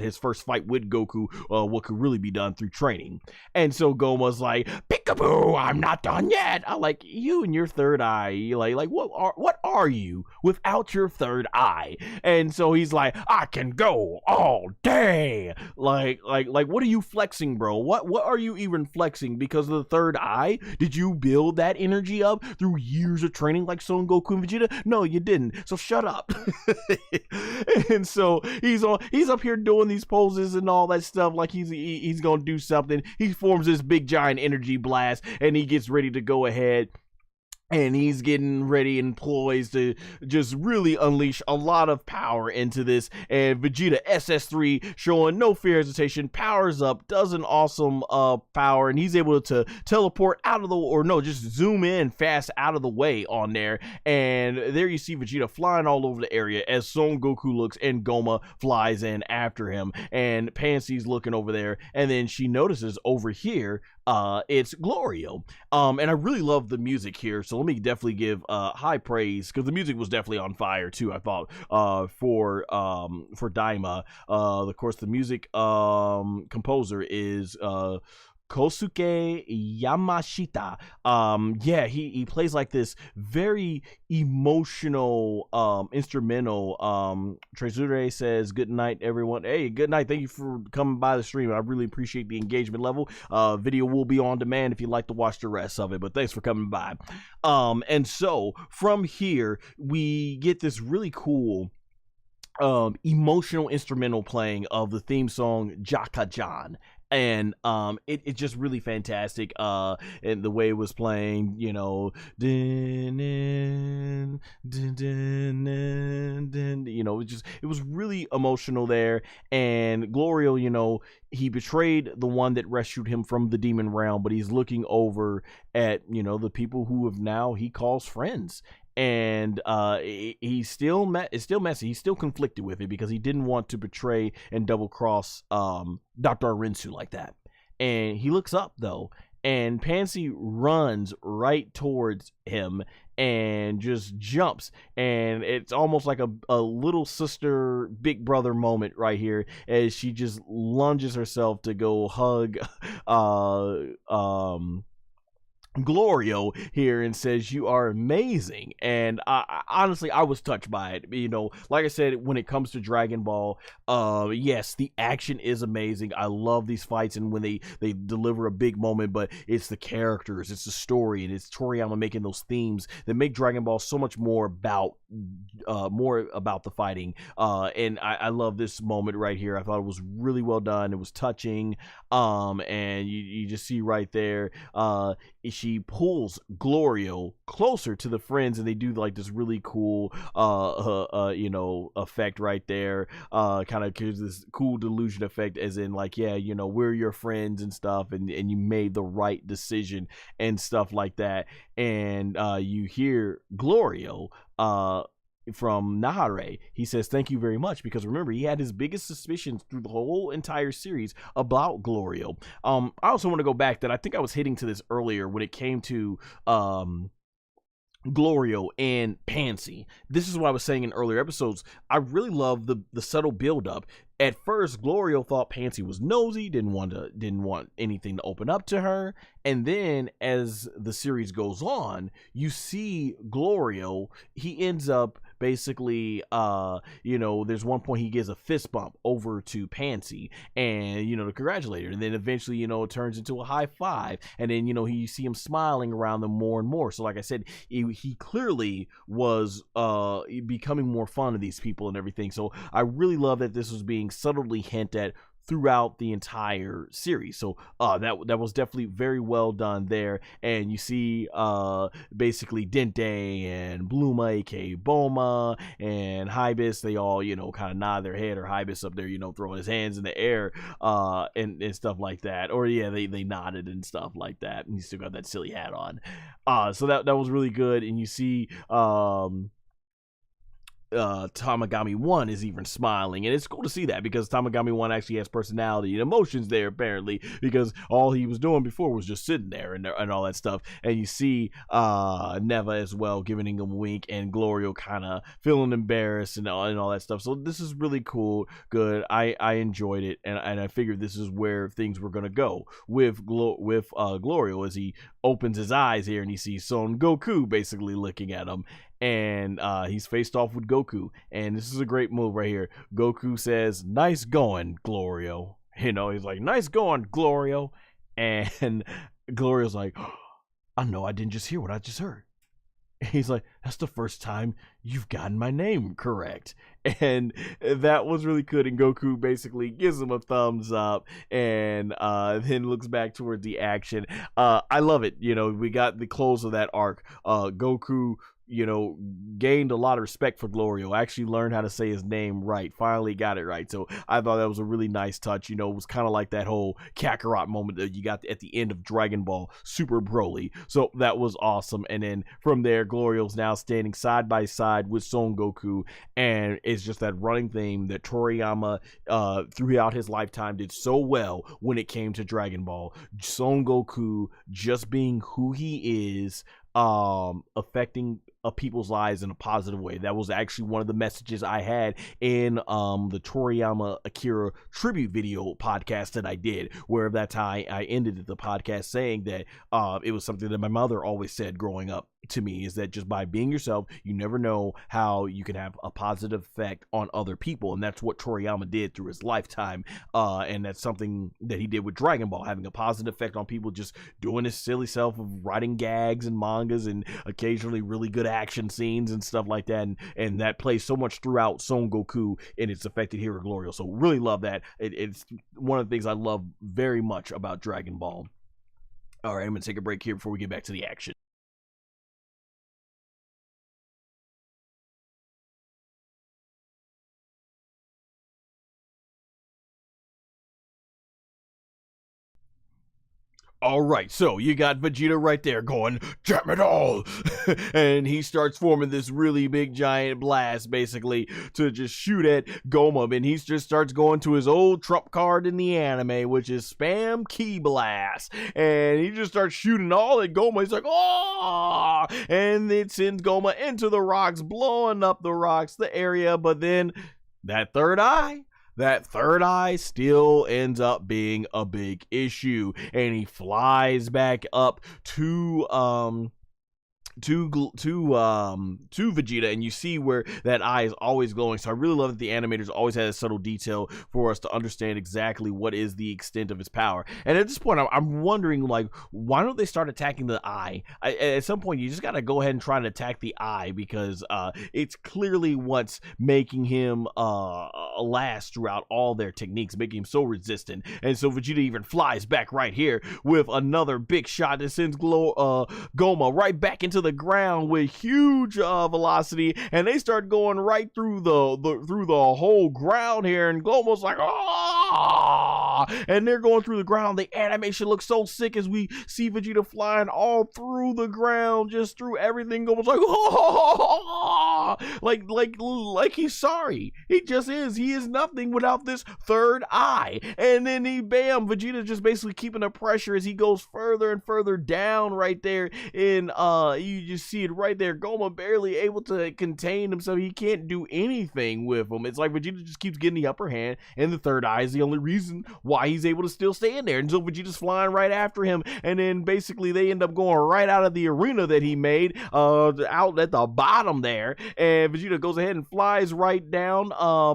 Speaker 1: his first fight with Goku, what could really be done through training. And so Goma's like, "Peekaboo, I'm not done yet." I'm like, you and your third eye, like what are you without your third eye? And so he's like, "I can go all day." Like what are you flexing, bro? What are you even flexing because of the third eye? Did you build that energy up through years of training like Son Goku and Vegeta? No, you didn't. So shut up. And so he's up here doing these poses and all that stuff like he's gonna do something. He forms this big giant energy blast, and he gets ready to go ahead, and he's getting ready and poised to just really unleash a lot of power into this. And Vegeta SS3, showing no fear, hesitation, powers up, does an awesome power, and he's able to teleport out of just zoom in fast out of the way on there. And there you see Vegeta flying all over the area as Son Goku looks, and Gomah flies in after him, and Pansy's looking over there, and then she notices over here it's Glorio. And I really love the music here, so let me definitely give high praise, because the music was definitely on fire too, I thought, for Daima. Of course, the music composer is Kosuke Yamashita. Yeah, he plays like this very emotional instrumental. Trezure says, "Good night, everyone." Hey, good night. Thank you for coming by the stream. I really appreciate the engagement level. Video will be on demand if you'd like to watch the rest of it, but thanks for coming by. And so from here we get this really cool emotional instrumental playing of the theme song Jaka-Jan. And it's just really fantastic, and the way it was playing, it was really emotional there. And Glorio, he betrayed the one that rescued him from the demon realm, but he's looking over at the people who have now he calls friends. And he's still messy. He's still conflicted with it, because he didn't want to betray and double cross Dr. Arinsu like that. And he looks up though, and Pansy runs right towards him and just jumps, and it's almost like a little sister big brother moment right here, as she just lunges herself to go hug Glorio here and says, "You are amazing." And I honestly, I was touched by it. Like I said, when it comes to Dragon Ball, yes, the action is amazing. I love these fights, and when they deliver a big moment, but it's the characters, it's the story, and it's Toriyama making those themes that make Dragon Ball so much more about the fighting. And I love this moment right here. I thought it was really well done. It was touching. And you just see right there, she pulls Glorio closer to the friends, and they do like this really cool effect right there, kind of gives this cool delusion effect, as in like, yeah, we're your friends and stuff, and you made the right decision and stuff like that. And you hear Glorio Nahare. He says thank you very much, because remember, he had his biggest suspicions through the whole entire series about Glorio. I also want to go back that I think I was hitting to this earlier when it came to Glorio and Pansy. This is what I was saying in earlier episodes. I really love the subtle build up. At first, Glorio thought Pansy was nosy, didn't want anything to open up to her. And then as the series goes on, you see Glorio, he ends up basically, there's one point he gives a fist bump over to Pansy and, to congratulate her. And then eventually, it turns into a high five. And then, you see him smiling around them more and more. So like I said, he clearly was becoming more fond of these people and everything. So I really love that this was being subtly hinted at throughout the entire series. So that was definitely very well done there. And you see basically Dente and Bluma, aka Boma, and Hibis, they all kind of nod their head, or Hibis up there throwing his hands in the air and stuff like that. Or yeah, they nodded and stuff like that, and he still got that silly hat on. So that was really good. And you see Tamagami 1 is even smiling, and it's cool to see that, because Tamagami 1 actually has personality and emotions there, apparently, because all he was doing before was just sitting there and all that stuff. And you see Neva as well giving him a wink, and Glorio kind of feeling embarrassed and all that stuff. So this is really cool, good. I enjoyed it, and I figured this is where things were gonna go with Glorio, as he opens his eyes here and he sees Son Goku basically looking at him. And he's faced off with Goku, and this is a great move right here. Goku says, "Nice going, Glorio." He's like, "Nice going, Glorio," and Glorio's like, "I know, I didn't just hear what I just heard." He's like, "That's the first time you've gotten my name correct." And that was really good. And Goku basically gives him a thumbs up, and then looks back toward the action. I love it. We got the close of that arc. Goku gained a lot of respect for Glorio, actually learned how to say his name right, finally got it right. So I thought that was a really nice touch. It was kind of like that whole Kakarot moment that you got at the end of Dragon Ball Super Broly. So that was awesome. And then from there, Glorio's now standing side by side with Son Goku, and it's just that running theme that Toriyama throughout his lifetime did so well when it came to Dragon Ball. Son Goku just being who he is, affecting people's lives in a positive way. That was actually one of the messages I had in the Toriyama Akira tribute video podcast that I did, where that's how I ended the podcast, saying that it was something that my mother always said growing up to me, is that just by being yourself, you never know how you can have a positive effect on other people. And that's what Toriyama did through his lifetime, and that's something that he did with Dragon Ball, having a positive effect on people, just doing his silly self of writing gags and mangas and occasionally really good action scenes and stuff like that, and that plays so much throughout Son Goku, and it's affected here at Glorio. So really love that. It's one of the things I love very much about Dragon Ball. All right, I'm gonna take a break here before we get back to the action. All right, so you got Vegeta right there going, "Damn it all!" And he starts forming this really big giant blast, basically, to just shoot at Gomah. And he just starts going to his old trump card in the anime, which is Spam Ki Blast. And he just starts shooting all at Gomah. He's like, "Oh!" And it sends Gomah into the rocks, blowing up the rocks, the area. But then that third eye still ends up being a big issue, and he flies back up to Vegeta, and you see where that eye is always glowing. So I really love that the animators always had a subtle detail for us to understand exactly what is the extent of his power. And at this point, I'm wondering, like, why don't they start attacking the eye? At some point, you just gotta go ahead and try to attack the eye, because it's clearly what's making him last throughout all their techniques, making him so resistant. And so Vegeta even flies back right here with another big shot that sends Gomah right back into the ground with huge velocity, and they start going right through the whole ground here, and Gomah's like, "Ah!" And they're going through the ground. The animation looks so sick as we see Vegeta flying all through the ground, just through everything. Gomah's like, "Ah!" like he's sorry. He just is. He is nothing without this third eye. And then bam, Vegeta just basically keeping the pressure as he goes further and further down right there. And you just see it right there. Gomah barely able to contain himself. He can't do anything with him. It's like Vegeta just keeps getting the upper hand, and the third eye is the only reason why he's able to still stay in there. And so Vegeta's flying right after him, and then basically they end up going right out of the arena that he made, out at the bottom there. And Vegeta goes ahead and flies right down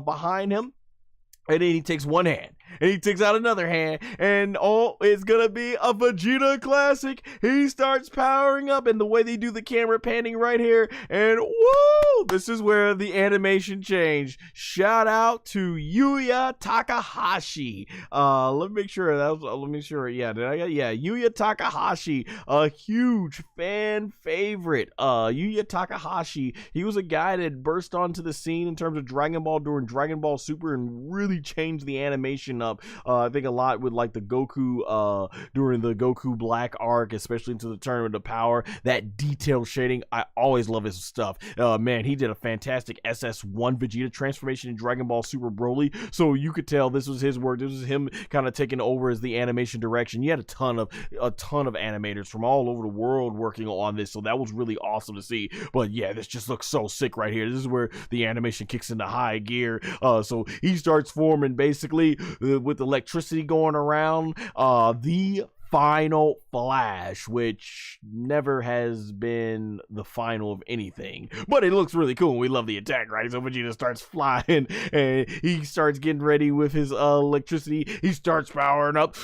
Speaker 1: behind him, and then he takes one hand and he takes out another hand, and it's gonna be a Vegeta classic. He starts powering up, and the way they do the camera panning right here, and woo, this is where the animation changed. Shout out to Yuya Takahashi. Let me make sure yeah, Yuya Takahashi, a huge fan favorite. Yuya Takahashi, he was a guy that burst onto the scene in terms of Dragon Ball during Dragon Ball Super and really changed the animation up. I think a lot with like the Goku during the Goku Black arc, especially into the Tournament of Power. That detailed shading, I always love his stuff. Man, he did a fantastic SS1 Vegeta transformation in Dragon Ball Super Broly, so you could tell this was his work. This was him kind of taking over as the animation direction. You had a ton of animators from all over the world working on this, so that was really awesome to see. But yeah, this just looks so sick right here. This is where the animation kicks into high gear. So he starts forming basically with the electricity going around, the final flash, which never has been the final of anything, but it looks really cool. We love the attack, right? So Vegeta starts flying, and he starts getting ready with his electricity. He starts powering up,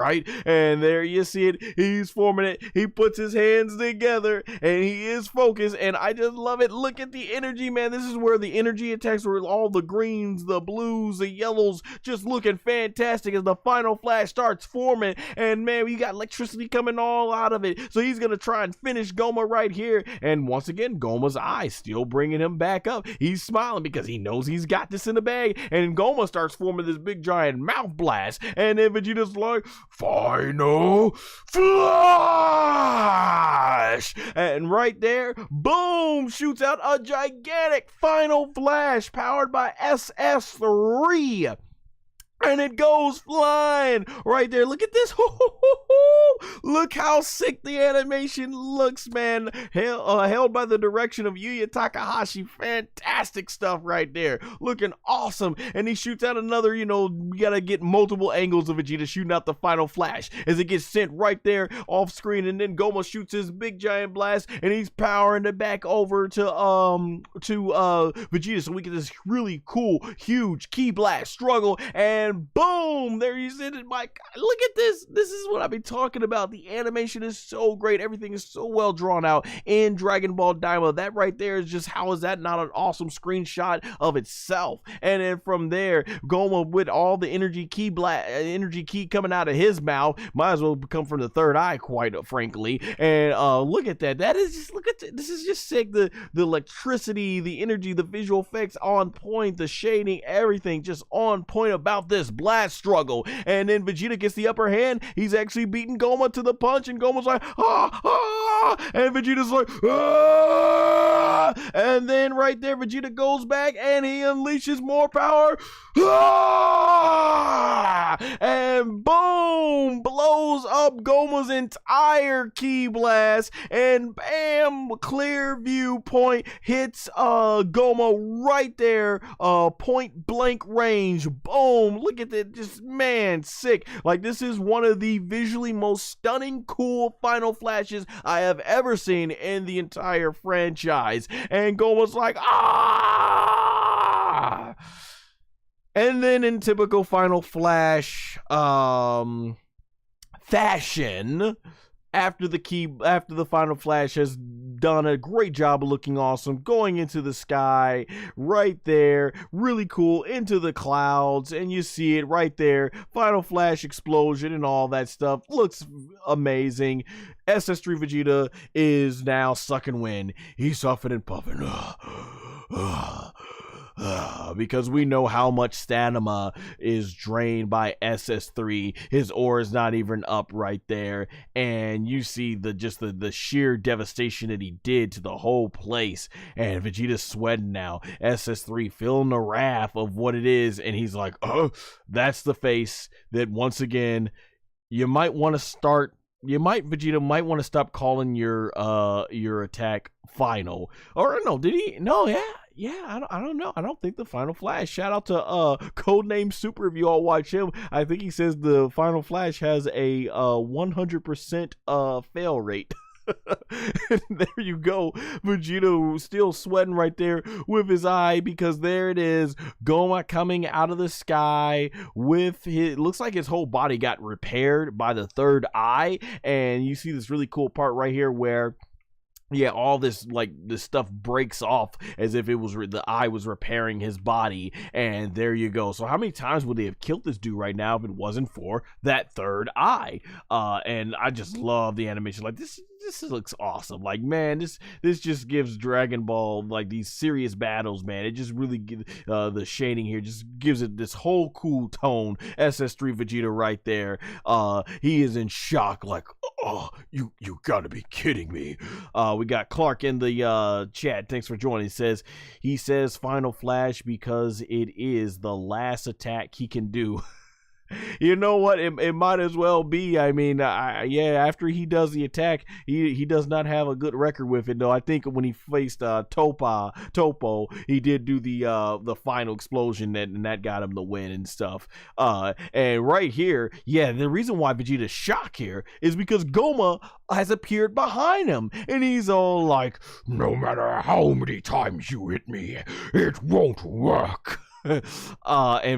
Speaker 1: right? And there you see it. He's forming it. He puts his hands together, and he is focused, and I just love it. Look at the energy, man. This is where the energy attacks were all the greens, the blues, the yellows, just looking fantastic as the final flash starts forming. And man, we got electricity coming all out of it. So he's gonna try and finish Gomah right here. And once again, Gomah's eyes still bringing him back up. He's smiling because he knows he's got this in the bag. And Gomah starts forming this big giant mouth blast. And then Vegeta's like, final flash! And right there, boom, shoots out a gigantic final flash powered by SS3. And it goes flying right there. Look at this. Look how sick the animation looks, man. Held by the direction of Yuya Takahashi. Fantastic stuff right there. Looking awesome. And he shoots out another, we gotta get multiple angles of Vegeta shooting out the final flash as it gets sent right there off screen. And then Gomah shoots his big giant blast, and he's powering it back over to Vegeta. So we get this really cool, huge key blast struggle, and boom, there you sit it. My God, look at this. This is what I've been talking about. The animation is so great. Everything is so well drawn out in Dragon Ball DAIMA. That right there is just, how is that not an awesome screenshot of itself? And then from there, Gomah with all the energy key coming out of his mouth, might as well come from the third eye, quite frankly. And look at that. That is just, this is just sick. The electricity, the energy, the visual effects on point, the shading, everything just on point about this blast struggle. And then Vegeta gets the upper hand. He's actually beating Gomah to the punch, and Gomah's like, and Vegeta's like, and then right there, Vegeta goes back and he unleashes more power, and boom, blows up Gomah's entire ki blast, and bam, clear viewpoint, hits Gomah right there, point blank range. Boom, look at that, just, man, sick. Like, this is one of the visually most stunning, cool final flashes I have ever seen in the entire franchise. And Gomah's like, and then in typical final flash fashion, after the final flash has done a great job of looking awesome, going into the sky right there, really cool, into the clouds, and you see it right there, final flash explosion and all that stuff, looks amazing. SS3 Vegeta is now sucking wind. He's huffing and puffing. because we know how much stamina is drained by SS3. His aura is not even up right there, and you see the sheer devastation that he did to the whole place. And Vegeta's sweating now. SS3 feeling the wrath of what it is, and he's like, "Oh, that's the face that once again you might want to start." Vegeta might want to stop calling your attack final. Or no, did he? No, yeah, I don't know. I don't think the Final Flash. Shout out to Codename Super if you all watch him. I think he says the Final Flash has a 100% fail rate. And there you go, Vegeta still sweating right there with his eye, because there it is, Gomah coming out of the sky with his, looks like his whole body got repaired by the third eye. And you see this really cool part right here where all this stuff breaks off as if it was the eye was repairing his body. And there you go. So how many times would they have killed this dude right now if it wasn't for that third eye? And I just love the animation. Like this looks awesome. Like, man, this just gives Dragon Ball like these serious battles, man. It just really gives the shading here just gives it this whole cool tone. SS3 Vegeta right there. He is in shock, like, oh, you gotta be kidding me. We got Clark in the chat. Thanks for joining. He says Final Flash because it is the last attack he can do. You know what? It might as well be. I mean, after he does the attack, he does not have a good record with it, though. I think when he faced Topo, he did do the final explosion, and that got him the win and stuff. And right here, the reason why Vegeta's shocked here is because Gomah has appeared behind him, and he's all like, "No matter how many times you hit me, it won't work." And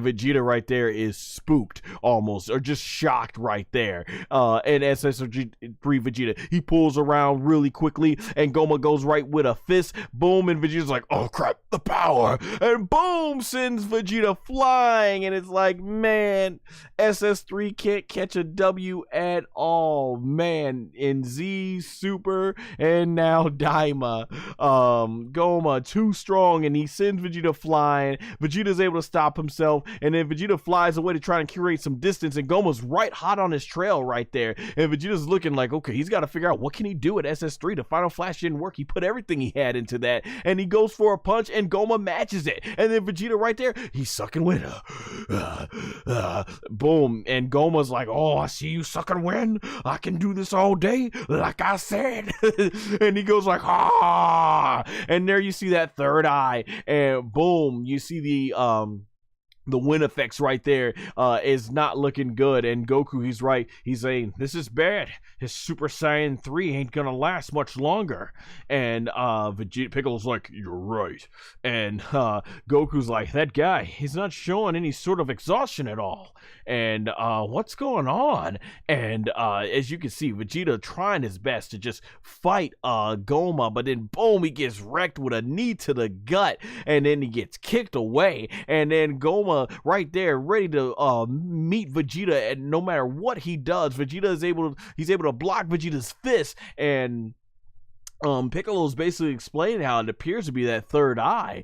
Speaker 1: Vegeta right there is spooked almost, or just shocked right there. And SS3 Vegeta, he pulls around really quickly, and Gomah goes right with a fist. Boom, and Vegeta's like, "Oh crap, the power!" And boom, sends Vegeta flying. And it's like, man, SS3 can't catch a W at all, man. In Z, Super, and now Daima, Gomah too strong, and he sends Vegeta flying. Vegeta's able to stop himself, and then Vegeta flies away to try and create some distance, and Gomah's right hot on his trail right there, and Vegeta's looking like, okay, he's got to figure out what can he do at SS3. The Final Flash didn't work. He put everything he had into that, and he goes for a punch, and Gomah matches it, and then Vegeta right there, he's sucking wind. Boom, and Gomah's like, "Oh, I see you sucking wind. I can do this all day, like I said." And he goes like, "Ah!" And there you see that third eye, and boom, you see the wind effects right there is not looking good. And Goku, he's right. He's saying, "This is bad. His Super Saiyan 3 ain't gonna last much longer." And Vegeta Piccolo's like, "You're right." And Goku's like, "That guy, he's not showing any sort of exhaustion at all. And what's going on?" And as you can see, Vegeta trying his best to just fight Gomah, but then boom, he gets wrecked with a knee to the gut, and then he gets kicked away, and then Gomah right there ready to meet Vegeta, and no matter what he does, Vegeta is able to block Vegeta's fist. And Piccolo's basically explaining how it appears to be that third eye,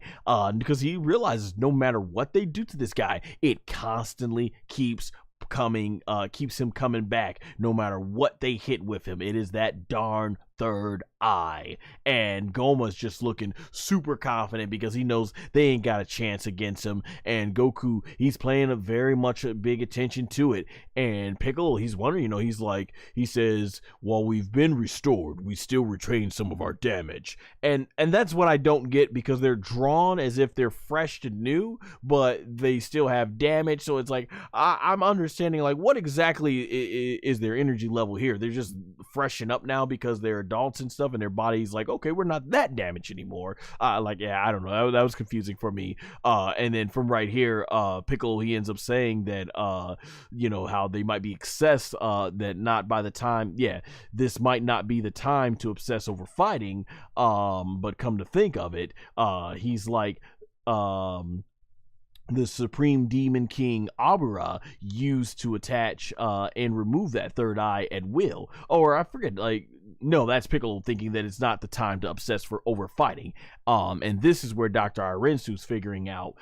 Speaker 1: because he realizes no matter what they do to this guy, it constantly keeps him coming back. No matter what they hit with him, it is that darn third eye. And Gomah's just looking super confident because he knows they ain't got a chance against him. And Goku, he's paying a very much a big attention to it. And Piccolo, he's wondering, he says, "While we've been restored, we still retain some of our damage." And that's what I don't get, because they're drawn as if they're fresh and new, but they still have damage. So it's like, I'm understanding, like, what exactly is their energy level here? They're just freshen up now because they're adults and stuff, and their body's like, okay, we're not that damaged anymore. I don't know. That was confusing for me. And then from right here, Piccolo, he ends up saying that, how they might be obsessed, that not by the time, this might not be the time to obsess over fighting. But come to think of it, he's like, the Supreme Demon King Abura used to attach and remove that third eye at will. Or I forget, like, no, that's Piccolo thinking that it's not the time to obsess for over fighting. And this is where Dr. Arinsu's figuring out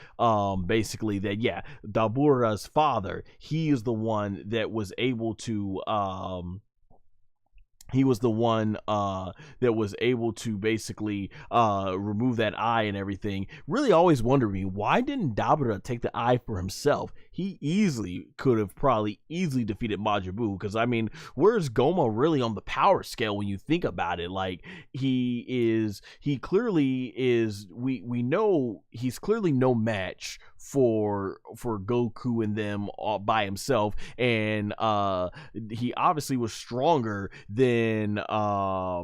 Speaker 1: basically that, yeah, Dabura's father, he is the one that was able to that was able to basically remove that eye and everything. Really always wondered me, why didn't Dabura take the eye for himself? He easily could have probably easily defeated Majin Buu, because I mean, where's Gomah really on the power scale when you think about it? Like, he clearly is, we know he's clearly no match for Goku and them all by himself, and he obviously was stronger than I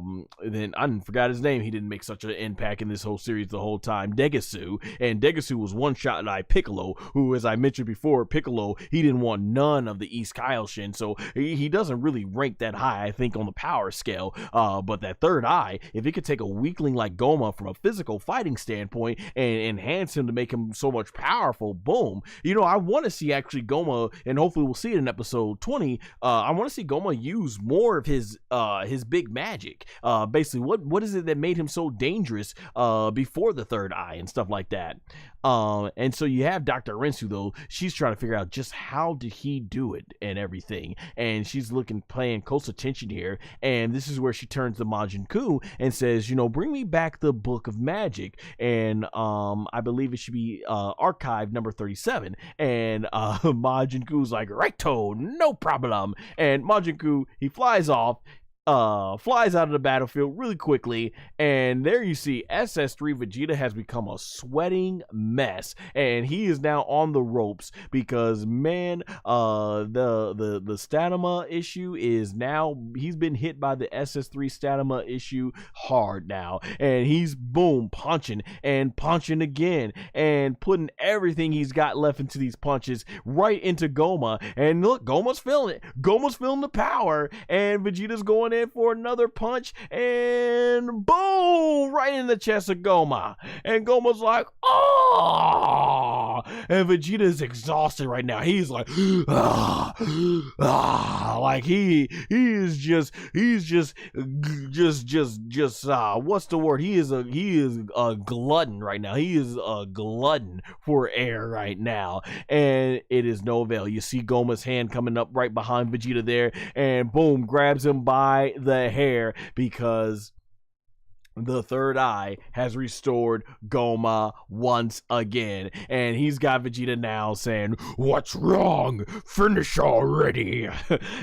Speaker 1: forgot his name. He didn't make such an impact in this whole series the whole time. Degasu, and Degasu was one shot by Piccolo, who, as I mentioned before, Piccolo, he didn't want none of the East Kaioshin, so he doesn't really rank that high, I think, on the power scale. But that third eye, if it could take a weakling like Gomah from a physical fighting standpoint and enhance him to make him so much powerful, boom. You know, I want to see actually Gomah, and hopefully we'll see it in episode 20. I want to see Gomah use more of his big magic. Basically, what is it that made him so dangerous before the third eye and stuff like that. And so you have Dr. Arinsu, though. She's trying to figure out just how did he do it and everything. And she's paying close attention here. And this is where she turns to Majin Buu and says, you know, bring me back the Book of Magic. And I believe it should be archive number 37. And Majin Buu's like, righto, no problem. And Majin Buu, he flies off. Flies out of the battlefield really quickly, and there you see SS3 Vegeta has become a sweating mess, and he is now on the ropes because, man, the stamina issue is now, he's been hit by the SS3 stamina issue hard now, and he's boom punching and punching again and putting everything he's got left into these punches right into Gomah. And look, Gomah's feeling it. Gomah's feeling the power, and Vegeta's going in for another punch, and boom, right in the chest of Gomah. And Gomah's like, oh, and Vegeta is exhausted right now. He's like, like he is just what's the word? He is a glutton right now. He is a glutton for air right now, and it is no avail. You see Gomah's hand coming up right behind Vegeta there, and boom, grabs him by the hair, because the third eye has restored Gomah once again, and he's got Vegeta now saying, what's wrong? Finish already.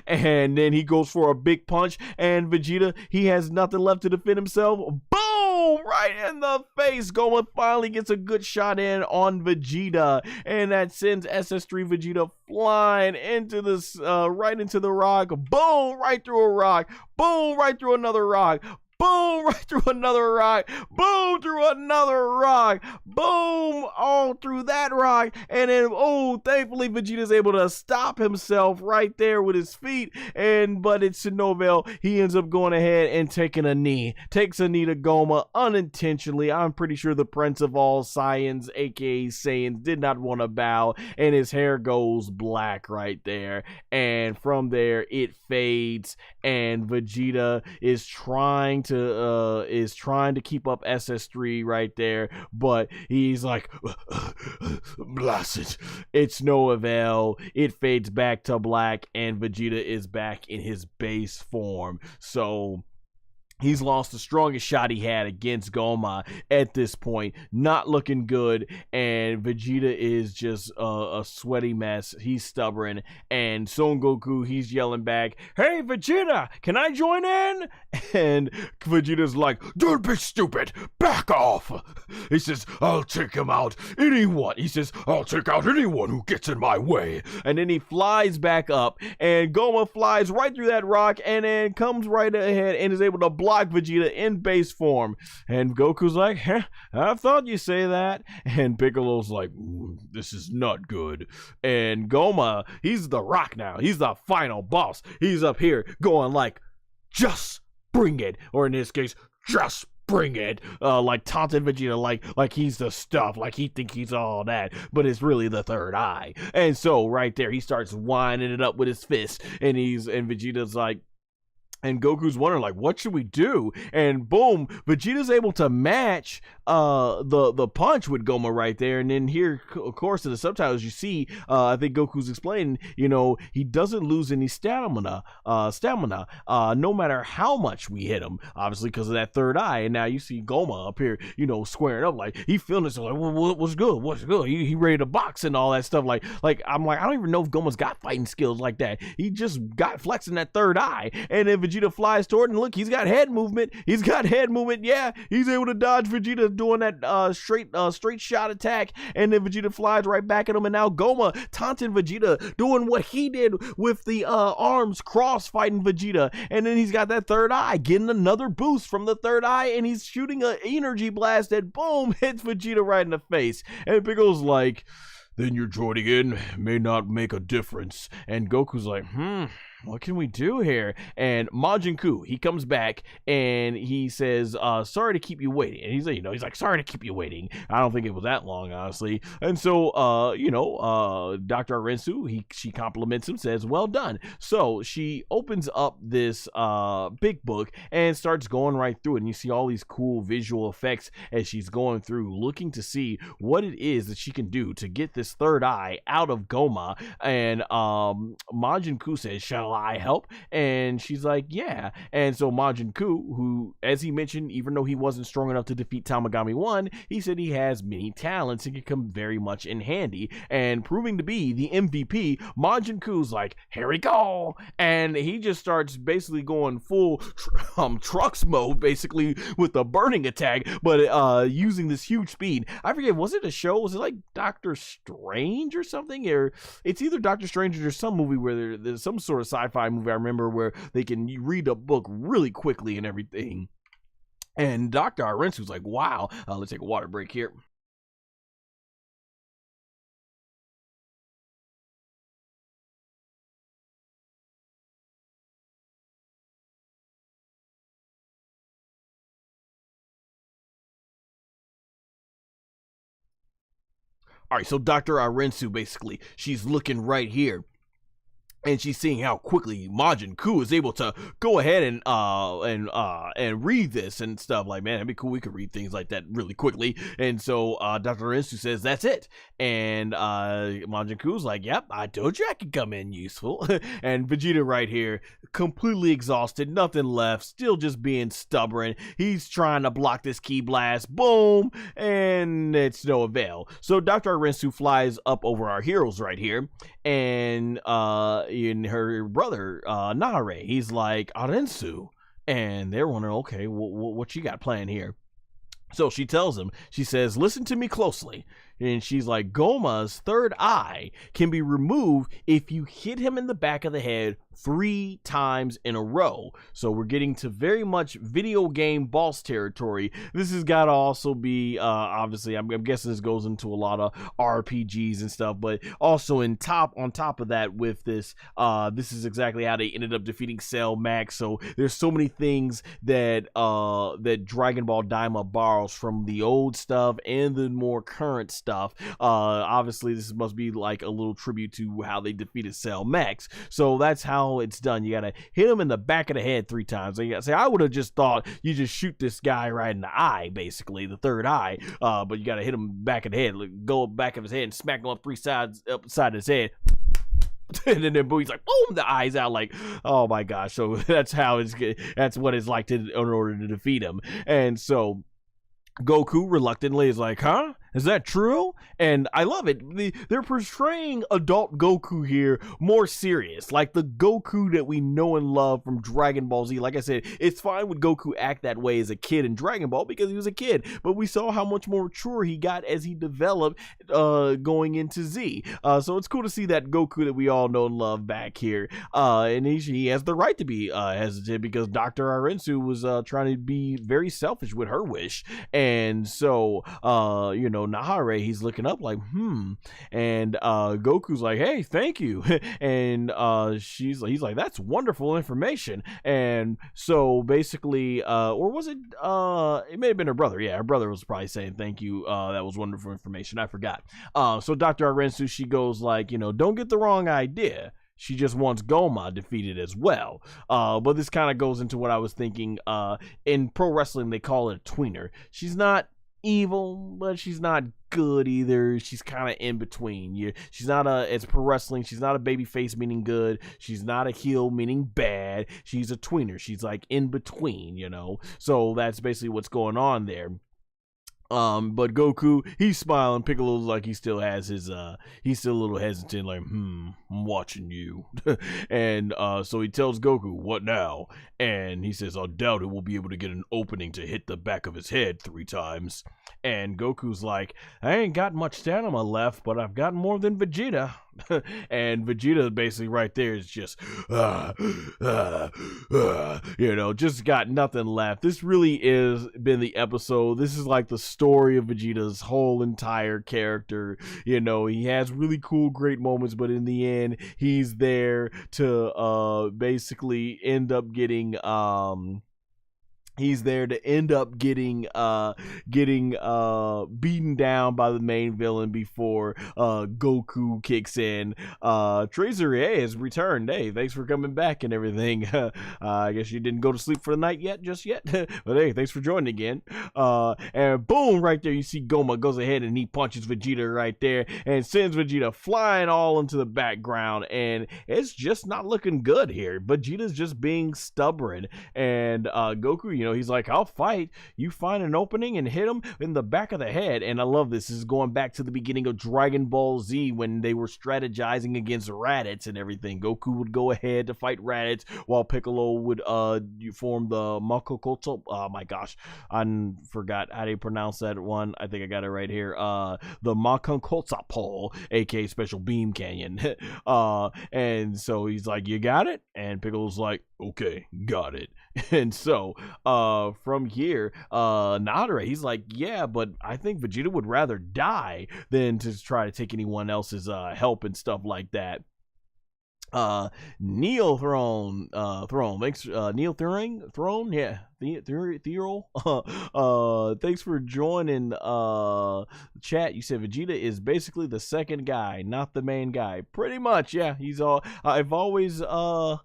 Speaker 1: And then he goes for a big punch, and Vegeta, he has nothing left to defend himself. Boom! Right in the face. Gomah finally gets a good shot in on Vegeta, and that sends SS3 Vegeta flying into this right into the rock. Boom! Right through a rock. Boom! Right through another rock. Boom, right through another rock. Boom, through another rock. Boom, all through that rock. And then, oh, thankfully Vegeta's able to stop himself right there with his feet. But it's no avail. He ends up going ahead and taking a knee. Takes a knee to Gomah unintentionally. I'm pretty sure the Prince of all Saiyans, aka Saiyans, did not want to bow. And his hair goes black right there. And from there, it fades. And Vegeta is trying to keep up SS3 right there, but he's like, blast it. It's no avail. It fades back to black, and Vegeta is back in his base form. So he's lost the strongest shot he had against Gomah at this point. Not looking good, and Vegeta is just a sweaty mess. He's stubborn, and Son Goku, he's yelling back, hey Vegeta, can I join in? And Vegeta's like, don't be stupid, back off. He says, I'll take him out, anyone. He says, I'll take out anyone who gets in my way. And then he flies back up, and Gomah flies right through that rock, and then comes right ahead and is able to block Vegeta in base form. And Goku's like, I thought you say that. And Piccolo's like, this is not good. And Gomah, he's the rock now. He's the final boss. He's up here going like, just bring it. Or in this case, just bring it, like taunting Vegeta, like he's the stuff, like he think he's all that, but it's really the third eye. And so right there, he starts winding it up with his fist, and Vegeta's like, and Goku's wondering, like, what should we do? And boom, Vegeta's able to match the punch with Gomah right there. And then here, of course, in the subtitles, you see, I think Goku's explaining, he doesn't lose any stamina, no matter how much we hit him, obviously, because of that third eye. And now you see Gomah up here, squaring up, like, he feeling this, like, what's good? He ready to box and all that stuff. Like, I'm like, I don't even know if Gomah's got fighting skills like that. He just got flexing that third eye. And then Vegeta flies toward, and look, he's got head movement. Yeah, he's able to dodge Vegeta doing that straight shot attack, and then Vegeta flies right back at him, and now Gomah taunting Vegeta, doing what he did with the arms cross, fighting Vegeta. And then he's got that third eye, getting another boost from the third eye, and he's shooting an energy blast that boom hits Vegeta right in the face. And Piccolo's like, then your joining in may not make a difference. And Goku's like, what can we do here? And Majin Ku, he comes back and he says, sorry to keep you waiting. And he's like, sorry to keep you waiting. I don't think it was that long, honestly. And so, Dr. Arinsu, she compliments him, says, well done. So she opens up this big book and starts going right through it. And you see all these cool visual effects as she's going through, looking to see what it is that she can do to get this third eye out of Gomah. And Majin Ku says, shall I help? And she's like, yeah. And so Majin Ku, who, as he mentioned, even though he wasn't strong enough to defeat Tamagami 1, he said he has many talents and can come very much in handy. And proving to be the MVP, Majin Ku's like, here we go. And he just starts basically going full trucks mode, basically, with the burning attack, but using this huge speed. I forget, was it a show? Was it like Doctor Strange or something? Or it's either Doctor Strange or there's some movie where there's some sort of sci-fi movie I remember where they can read a book really quickly and everything. And Dr. Arinsu's like, wow. Let's take a water break here. All right, so Dr. Arinsu, basically, she's looking right here, and she's seeing how quickly Majin Ku is able to go ahead and read this and stuff. Like, man, that'd be cool. We could read things like that really quickly. And so Dr. Arinsu says, that's it. And Majin Ku's like, yep, I told you I could come in useful. And Vegeta right here, completely exhausted, nothing left, still just being stubborn. He's trying to block this ki blast. Boom. And it's no avail. So Dr. Arinsu flies up over our heroes right here. And in her brother Nare, he's like, Arinsu, and they're wondering, okay, what you got planned here? So she tells him, she says, listen to me closely. And she's like, Gomah's third eye can be removed if you hit him in the back of the head 3 times in a row. So we're getting to very much video game boss territory. This has got to also be, obviously, I'm guessing this goes into a lot of RPGs and stuff, but also on top of that with this, this is exactly how they ended up defeating Cell Max. So there's so many things that that Dragon Ball DAIMA borrows from the old stuff and the more current stuff. Obviously, this must be like a little tribute to how they defeated Cell Max. So that's how it's done. You gotta hit him in the back of the head 3 times. So you gotta say, I would have just thought you just shoot this guy right in the eye, basically the third eye. But you gotta hit him back of the head, like, go back of his head and smack him up 3 sides up side of his head. And then boom, he's like, boom, the eyes out, like, oh my gosh. So that's what it's like in order to defeat him. And so Goku reluctantly is like, huh? Is that true? And I love it. They're portraying adult Goku here more serious, like the Goku that we know and love from Dragon Ball Z. Like I said, it's fine with Goku act that way as a kid in Dragon Ball because he was a kid, but we saw how much more mature he got as he developed going into Z. So it's cool to see that Goku that we all know and love back here. And he has the right to be hesitant because Dr. Arinsu was trying to be very selfish with her wish. And so, Nahare, he's looking up like, and Goku's like, hey, thank you. And he's like, that's wonderful information. And so basically, or was it, it may have been her brother. Yeah, her brother was probably saying thank you. That was wonderful information. I forgot. So Dr. Arinsu, she goes like, don't get the wrong idea. She just wants Gomah defeated as well. But this kind of goes into what I was thinking. In pro wrestling, they call it a tweener. She's not evil, but she's not good either. She's kind of in between. She's not it's pro wrestling. She's not a baby face meaning good. She's not a heel meaning bad. She's a tweener. She's like in between, So that's basically what's going on there. But Goku, he's smiling. Piccolo's like he still has his he's still a little hesitant, like, I'm watching you. And so he tells Goku, what now? And he says, I doubt it will be able to get an opening to hit the back of his head 3 times. And Goku's like, I ain't got much stamina left, but I've got more than Vegeta. And Vegeta basically right there is just, just got nothing left. This really is been the episode. This is like the story of Vegeta's whole entire character. He has really cool, great moments, but in the end, he's there to basically end up getting he's there to end up getting beaten down by the main villain before Goku kicks in. Tracer, hey, has returned. Hey, thanks for coming back and everything. I guess you didn't go to sleep for the night just yet. But hey, thanks for joining again. And boom, right there you see Gomah goes ahead and he punches Vegeta right there and sends Vegeta flying all into the background, and it's just not looking good here. Vegeta's just being stubborn, and Goku, he's like, I'll fight. You find an opening and hit him in the back of the head. And I love this. This is going back to the beginning of Dragon Ball Z when they were strategizing against Raditz and everything. Goku would go ahead to fight Raditz while Piccolo would form the Makokotsu. Oh my gosh, I forgot how to pronounce that one. I think I got it right here. The Makokotsu pole, aka Special Beam Canyon. And so he's like, you got it? And Piccolo's like, okay, got it. And so from here, Nadare, he's like, yeah, but I think Vegeta would rather die than to try to take anyone else's help and stuff like that. Neil Throne, thanks, Neil Throne, yeah, Theorol, thanks for joining, chat. You said Vegeta is basically the second guy, not the main guy. Pretty much, yeah, he's all, I've always said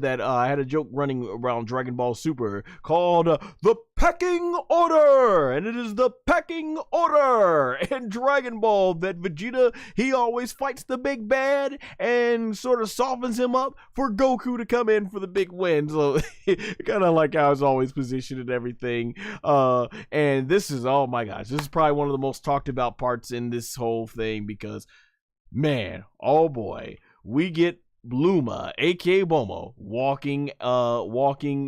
Speaker 1: that. I had a joke running around Dragon Ball Super called the Pecking Order, and it is the Pecking Order in Dragon Ball that Vegeta, he always fights the big bad and sort of softens him up for Goku to come in for the big win. So kind of like how I was always positioned and everything. And this is, oh my gosh, this is probably one of the most talked about parts in this whole thing, because man, oh boy, we get Bluma, aka Bomo, walking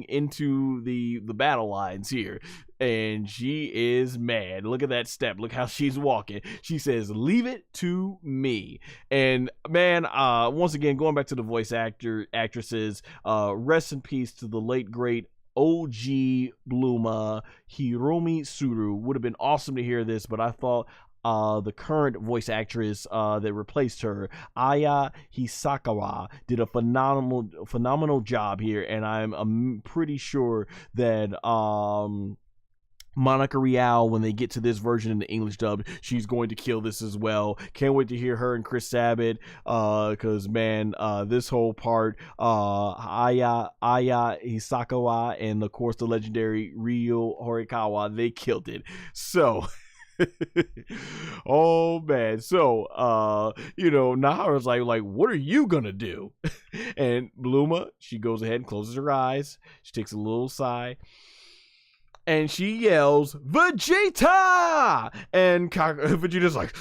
Speaker 1: into the battle lines here, and she is mad. Look at that step. Look how she's walking. She says, leave it to me. And man, once again, going back to the voice actresses, rest in peace to the late great OG Bluma, Hiromi Suru. Would have been awesome to hear this, but I thought the current voice actress that replaced her, Aya Hisakawa, did a phenomenal job here, and I'm pretty sure that Monica Rial, when they get to this version in the English dub, she's going to kill this as well. Can't wait to hear her and Chris Sabat, because man, this whole part, Aya Hisakawa, and of course the legendary Ryo Horikawa, they killed it. So oh man, so Nahara's like, what are you gonna do? And Bluma, she goes ahead and closes her eyes. She takes a little sigh, and she yells, Vegeta! And Vegeta's like,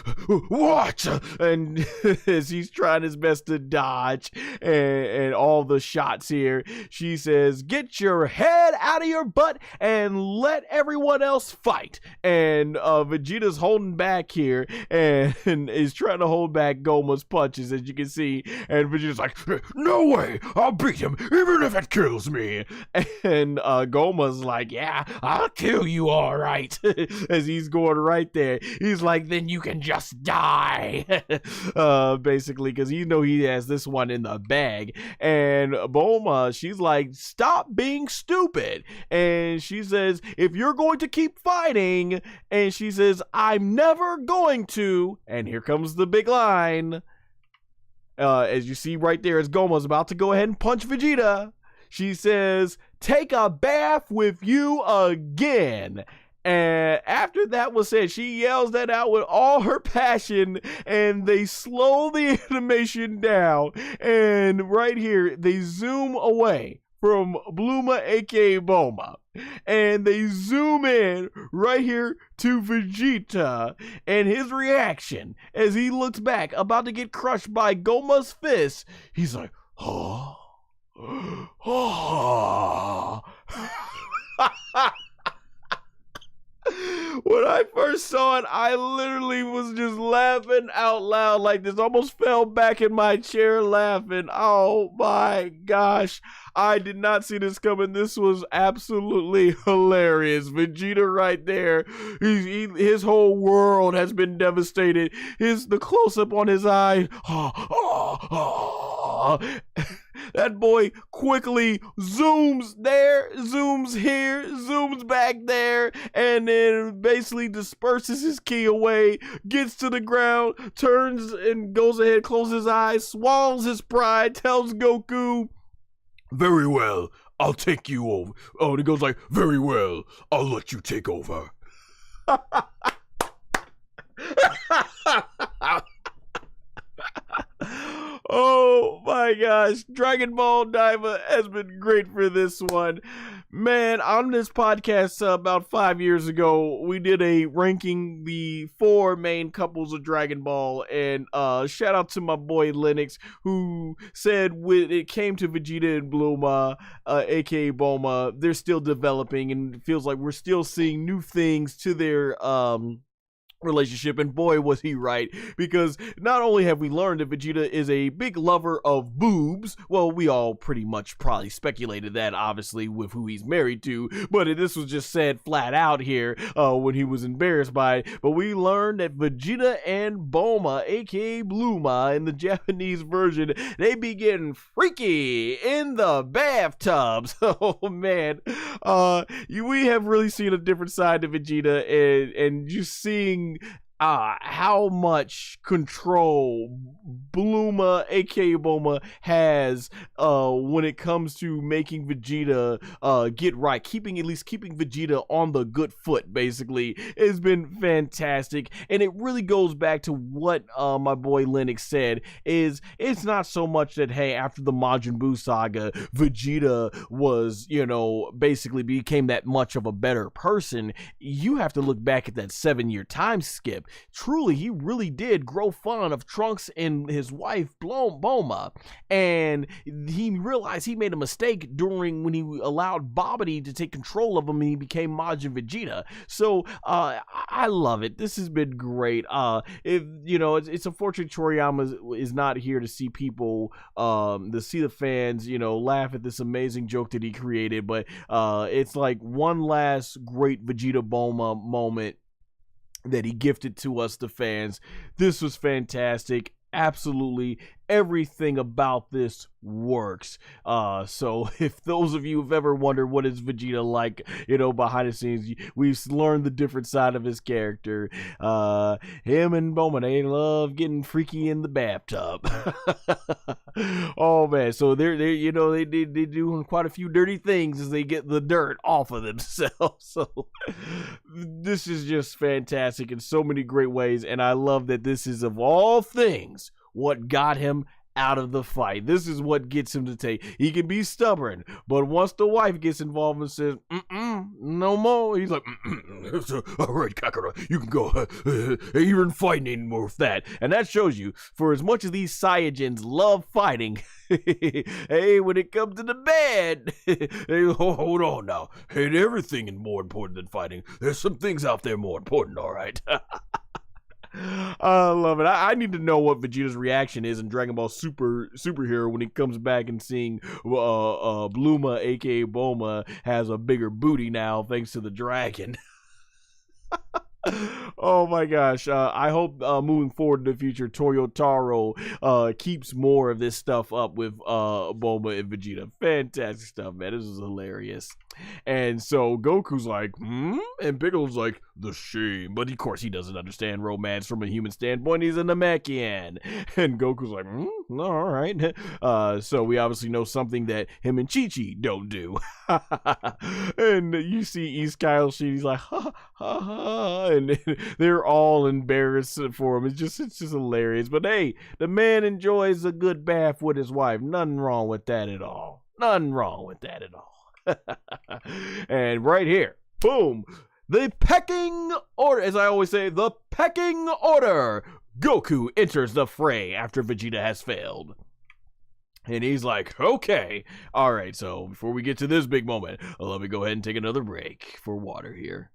Speaker 1: what? And as he's trying his best to dodge and all the shots here, she says, get your head out of your butt and let everyone else fight. And Vegeta's holding back here and is trying to hold back Gomah's punches, as you can see. And Vegeta's like, no way, I'll beat him even if it kills me. And Gomah's like, yeah, I'll kill you, all right. As he's going right there. He's like, then you can just die. Basically, because he has this one in the bag. And Bulma, she's like, stop being stupid. And she says, if you're going to keep fighting, and she says, I'm never going to. And here comes the big line. As you see right there, as Goma's about to go ahead and punch Vegeta, she says, take a bath with you again. And after that was said, she yells that out with all her passion, and they slow the animation down. And right here, they zoom away from Bluma, aka Bulma, and they zoom in right here to Vegeta and his reaction as he looks back, about to get crushed by Goma's fist. He's like, oh, oh. When I first saw it, I literally was just laughing out loud like this. Almost fell back in my chair laughing. Oh my gosh. I did not see this coming. This was absolutely hilarious. Vegeta right there. His whole world has been devastated. The close-up on his eye. That boy quickly zooms there, zooms here, zooms back there, and then basically disperses his ki away, gets to the ground, turns and goes ahead, closes his eyes, swallows his pride, tells Goku, very well, I'll take you over. Oh, and he goes like, very well, I'll let you take over. Oh my gosh, Dragon Ball DAIMA has been great for this one. Man, on this podcast about 5 years ago, we did a ranking the 4 main couples of Dragon Ball, and shout out to my boy Linux, who said when it came to Vegeta and Bulma, aka Bulma, they're still developing, and it feels like we're still seeing new things to their relationship. And boy was he right, because not only have we learned that Vegeta is a big lover of boobs, well, we all pretty much probably speculated that, obviously, with who he's married to, but this was just said flat out here when he was embarrassed by it. But we learned that Vegeta and Bulma, aka Bluma in the Japanese version, they be getting freaky in the bathtubs. Oh man, we have really seen a different side to Vegeta, and just seeing how much control Bluma, aka Bulma, has when it comes to making Vegeta get right, keeping Vegeta on the good foot, basically, has been fantastic. And it really goes back to what my boy Linux said, is it's not so much that, hey, after the Majin Buu saga, Vegeta was, basically became that much of a better person. You have to look back at that 7-year time skip. Truly, he really did grow fond of Trunks and his wife Bulma, and he realized he made a mistake when he allowed Babidi to take control of him, and he became Majin Vegeta. So I love it. This has been great. It's unfortunate Toriyama is not here to see people, to see the fans, laugh at this amazing joke that he created. But it's like one last great Vegeta Bulma moment that he gifted to us, the fans. This was fantastic. Absolutely everything about this works. So if those of you have ever wondered what is Vegeta like, behind the scenes, we've learned the different side of his character. Him and Bulma, they love getting freaky in the bathtub. Oh man, so they're doing quite a few dirty things as they get the dirt off of themselves. So this is just fantastic in so many great ways, and I love that this is, of all things, what got him out of the fight. This is what gets him to take. He can be stubborn, but once the wife gets involved and says, no more, he's like, all right, Kakarot, you can go. You aren't fighting anymore with that. And that shows you, for as much as these Saiyajins love fighting, hey, when it comes to the bed, hey, hold on now. Hey, everything is more important than fighting. There's some things out there more important, all right? I love it. I need to know what Vegeta's reaction is in Dragon Ball Superhero when he comes back and seeing Bluma, aka Bulma, has a bigger booty now thanks to the dragon. Oh my gosh. I hope moving forward in the future, Toyotaro keeps more of this stuff up with Bulma and Vegeta. Fantastic stuff, man. This is hilarious. And so Goku's like, and Piccolo's like, the shame. But of course he doesn't understand romance from a human standpoint. He's a Namekian. And Goku's like, all right. So we obviously know something that him and Chi-Chi don't do. And you see East Kyle Sheet, he's like, ha ha ha, and they're all embarrassed for him. It's just hilarious. But hey, the man enjoys a good bath with his wife. Nothing wrong with that at all. Nothing wrong with that at all. And right here, boom, the pecking order, as I always say, the pecking order. Goku enters the fray after Vegeta has failed. And he's like, okay, all right, so before we get to this big moment, let me go ahead and take another break for water here.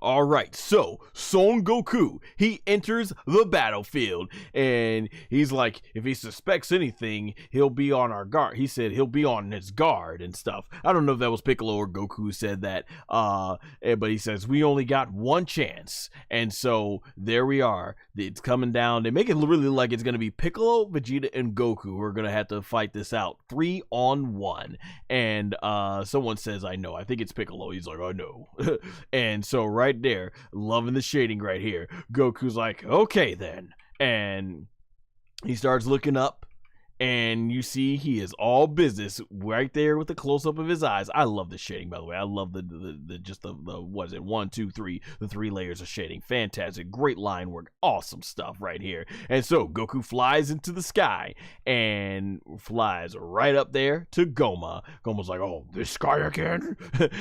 Speaker 1: Alright, so Son Goku, he enters the battlefield, and he's like, if he suspects anything, he'll be on our guard. He said he'll be on his guard and stuff. I don't know if that was Piccolo or Goku who said that, but he says, we only got one chance, and so there we are. It's coming down. They make it really like it's going to be Piccolo, Vegeta, and Goku who are going to have to fight this out 3-on-1, and someone says, I know. I think it's Piccolo. He's like, I know. And so right there, loving the shading right here. Goku's like, okay then. And he starts looking up, and you see he is all business right there with the close-up of his eyes. I love the shading, by the way. I love the what is it, 1, 2, 3, the 3 layers of shading. Fantastic, great line work, awesome stuff right here. And so Goku flies into the sky and flies right up there to Gomah. Goma's like, oh, this sky again?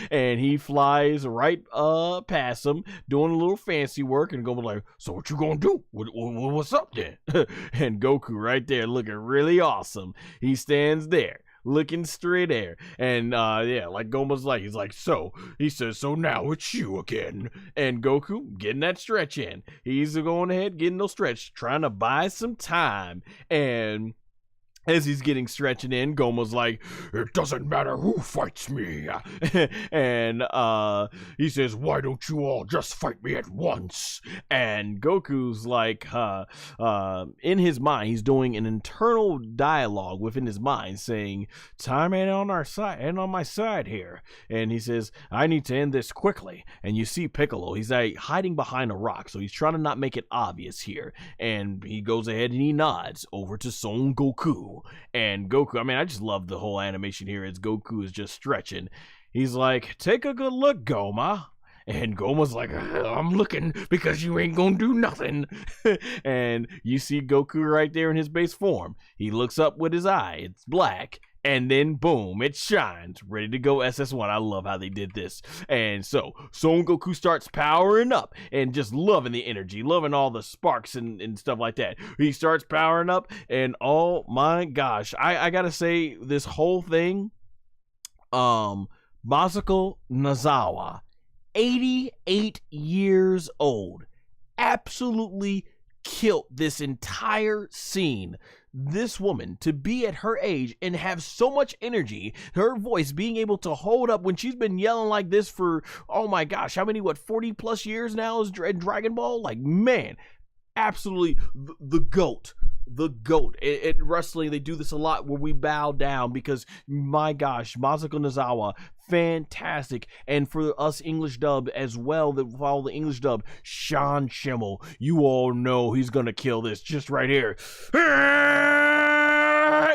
Speaker 1: And he flies right past him, doing a little fancy work, and Goma's like, so what you gonna do? What's up then? And Goku right there looking really awesome. He stands there looking straight there, and yeah, like Goma's like, he's like, so he says, so now it's you again. And Goku getting that stretch in. He's going ahead getting no stretch, trying to buy some time. And as he's getting stretching in, Goma's like, it doesn't matter who fights me. And he says, why don't you all just fight me at once? And Goku's like, in his mind, he's doing an internal dialogue within his mind saying, time ain't on our side, ain't on my side here. And he says, I need to end this quickly. And you see Piccolo, he's like hiding behind a rock, so he's trying to not make it obvious here. And he goes ahead and he nods over to Son Goku. And Goku, I mean, I just love the whole animation here as Goku is just stretching. He's like, take a good look, Gomah. And Goma's like, I'm looking because you ain't gonna do nothing. And you see Goku right there in his base form. He looks up with his eye. It's black. And then, boom, it shines. Ready to go SS1. I love how they did this. And so, Son Goku starts powering up and just loving the energy, loving all the sparks and stuff like that. He starts powering up, and oh my gosh. I gotta say, this whole thing, Masako Nozawa, 88 years old, absolutely killed this entire scene. This woman, to be at her age and have so much energy, her voice being able to hold up when she's been yelling like this for, oh my gosh, how many, 40 plus years now is Dragon Ball? Like, man, absolutely the GOAT. The GOAT. In wrestling, they do this a lot where we bow down because, my gosh, Masako Nozawa, fantastic. And for us English dub as well, that follow the English dub, Sean Schimmel, you all know he's gonna kill this just right here.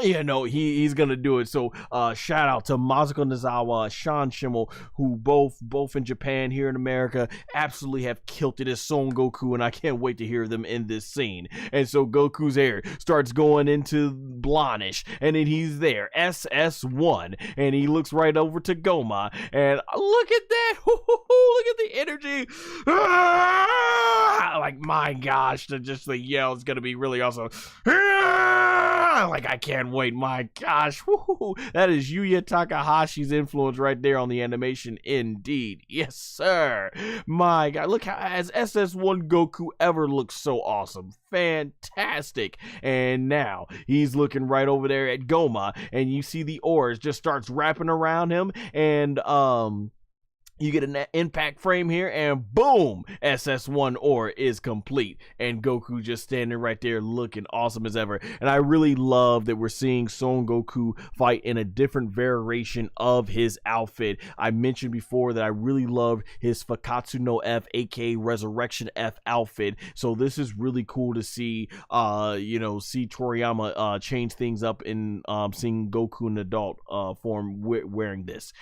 Speaker 1: he's gonna do it. So shout out to Masako Nozawa, Sean Schimmel, who both in Japan, here in America, absolutely have killed it as Son Goku, and I can't wait to hear them in this scene. And so Goku's hair starts going into blondish, and then he's there, SS1, and he looks right over to Gomah, and look at that, look at the energy, like, my gosh, just the yell is gonna be really awesome. Like, I can't wait, my gosh, that is Yuya Takahashi's influence right there on the animation, indeed. Yes, sir. My God, look how, as SS1 Goku ever looks so awesome. Fantastic. And now he's looking right over there at Gomah, and you see the oars just starts wrapping around him, and you get an impact frame here, and boom, SS1 ore is complete, and Goku just standing right there looking awesome as ever. And I really love that we're seeing Son Goku fight in a different variation of his outfit. I mentioned before that I really love his Fakatsu no F, aka Resurrection F outfit, so this is really cool to see, see Toriyama change things up in seeing Goku in adult form wearing this.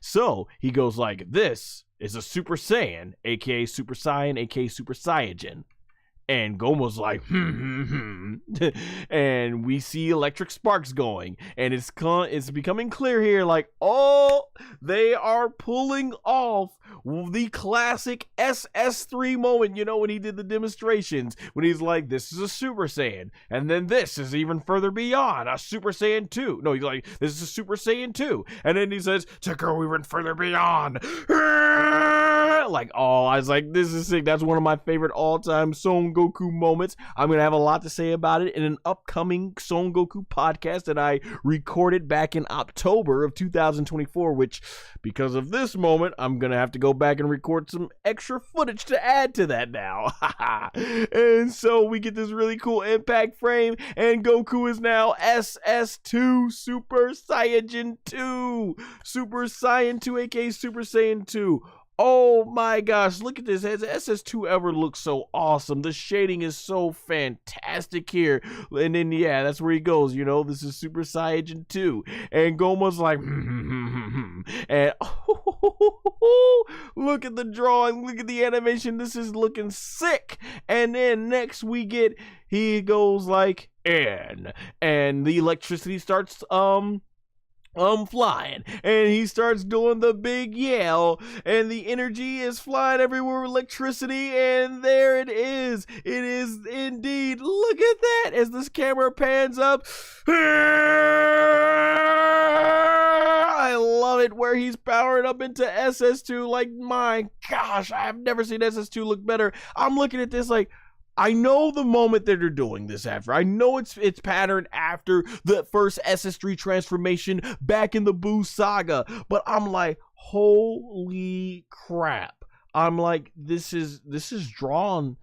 Speaker 1: So he goes like, this is a Super Saiyan, aka Super Saiyan, aka Super Saiyajin. And Goma's like, and we see electric sparks going, and it's becoming clear here, like, oh, they are pulling off the classic SS3 moment, when he did the demonstrations, when he's like, this is a Super Saiyan, and then this is even further beyond, a Super Saiyan 2. No, he's like, this is a Super Saiyan 2, and then he says, to go even further beyond. Like, oh, I was like, this is sick. That's one of my favorite all-time Son Goku moments. I'm going to have a lot to say about it in an upcoming Son Goku podcast that I recorded back in October of 2024, which, because of this moment, I'm going to have to go back and record some extra footage to add to that now. And so we get this really cool impact frame, and Goku is now SS2 Super Saiyajin 2. Super Saiyan 2, aka Super Saiyan 2. Oh my gosh, look at this. Has SS2 ever looked so awesome? The shading is so fantastic here. And then, yeah, that's where he goes, this is Super Saiyajin 2. And Goma's like, and look at the drawing, look at the animation. This is looking sick. And then next he goes like, and the electricity starts, flying, and he starts doing the big yell, and the energy is flying everywhere with electricity, and there it is indeed. Look at that as this camera pans up. I love it where he's powering up into SS2. Like, my gosh, I have never seen SS2 look better. I'm looking at this like, I know the moment that they're doing this after. I know it's patterned after the first SS3 transformation back in the Buu saga, but I'm like, holy crap. I'm like, this is drawn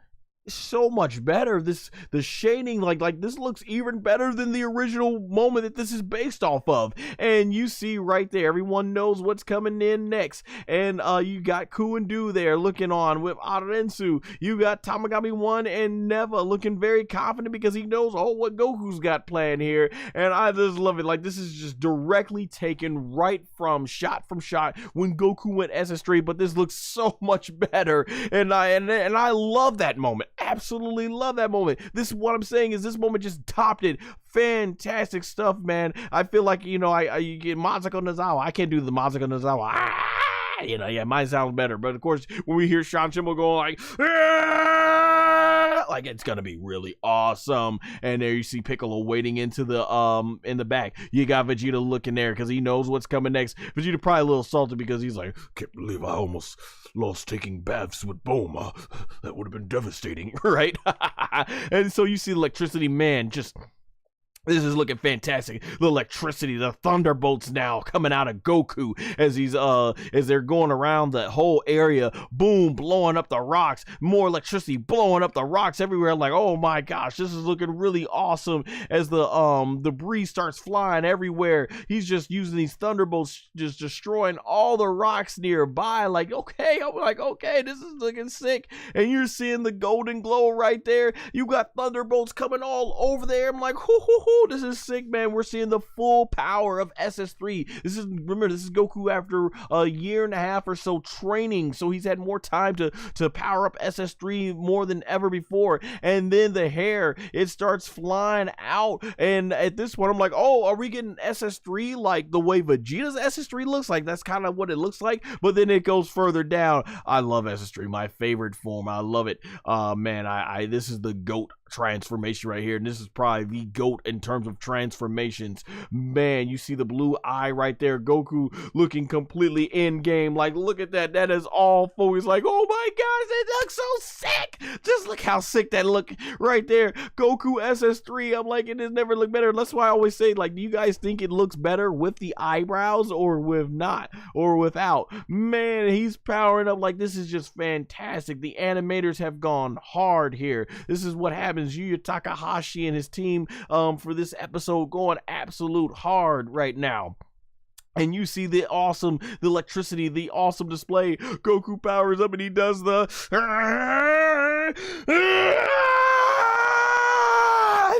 Speaker 1: so much better. The shading, like this looks even better than the original moment that this is based off of. And you see right there, everyone knows what's coming in next. And you got Kuendu there looking on with Arinsu. You got Tamagami 1 and Neva looking very confident because he knows what Goku's got planned here. And I just love it. Like, this is just directly taken right from shot when Goku went SS3, but this looks so much better. And I love that moment. Absolutely love that moment. What I'm saying is this moment just topped it. Fantastic stuff, man. I feel like, you get Masako Nozawa. I can't do the Masako Nozawa. Mine sounds better. But of course, when we hear Sean Schimmel going like it's gonna be really awesome. And there you see Piccolo waiting into the in the back. You got Vegeta looking there because he knows what's coming next. Vegeta probably a little salty because he's like, can't believe I almost lost taking baths with Bulma. That would have been devastating, right? And so you see Electricity Man just This is looking fantastic. The electricity, the thunderbolts now coming out of Goku as he's as they're going around the whole area, boom, blowing up the rocks, more electricity blowing up the rocks everywhere. Like, oh my gosh, this is looking really awesome as the debris starts flying everywhere. He's just using these thunderbolts, just destroying all the rocks nearby. Like, okay, I'm like, okay, this is looking sick. And you're seeing the golden glow right there. You got thunderbolts coming all over there. I'm like, hoo hoo hoo. Woo! This is sick, man. We're seeing the full power of SS3. Remember, this is Goku after a year and a half or so training, so he's had more time to power up SS3 more than ever before. And then the hair, it starts flying out, and at this point I'm like, oh, are we getting SS3 like the way Vegeta's SS3 looks like? That's kind of what it looks like, but then it goes further down. I love SS3, my favorite form. I love it. Man, this is the GOAT transformation right here, and this is probably the GOAT in terms of transformations. Man, you see the blue eye right there, Goku looking completely in game. Like, look at that. That is all focused. Like, oh my gosh, it looks so sick. Just look how sick that look right there. Goku SS3. I'm like, it has never looked better. That's why I always say, like, do you guys think it looks better with the eyebrows or with not or without? Man, he's powering up. Like, this is just fantastic. The animators have gone hard here. This is what happens. Yuya Takahashi and his team for this episode going absolute hard right now. And you see the electricity, the awesome display. Goku powers up and he does the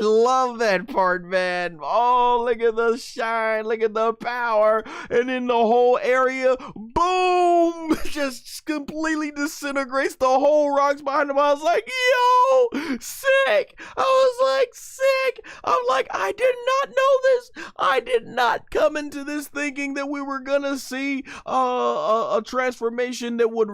Speaker 1: I love that part, man. Oh, look at the shine, look at the power, and then the whole area, boom, just completely disintegrates the whole rocks behind him. I was like, yo, sick. I was like, sick. I'm like, I did not know this. I did not come into this thinking that we were gonna see a transformation that would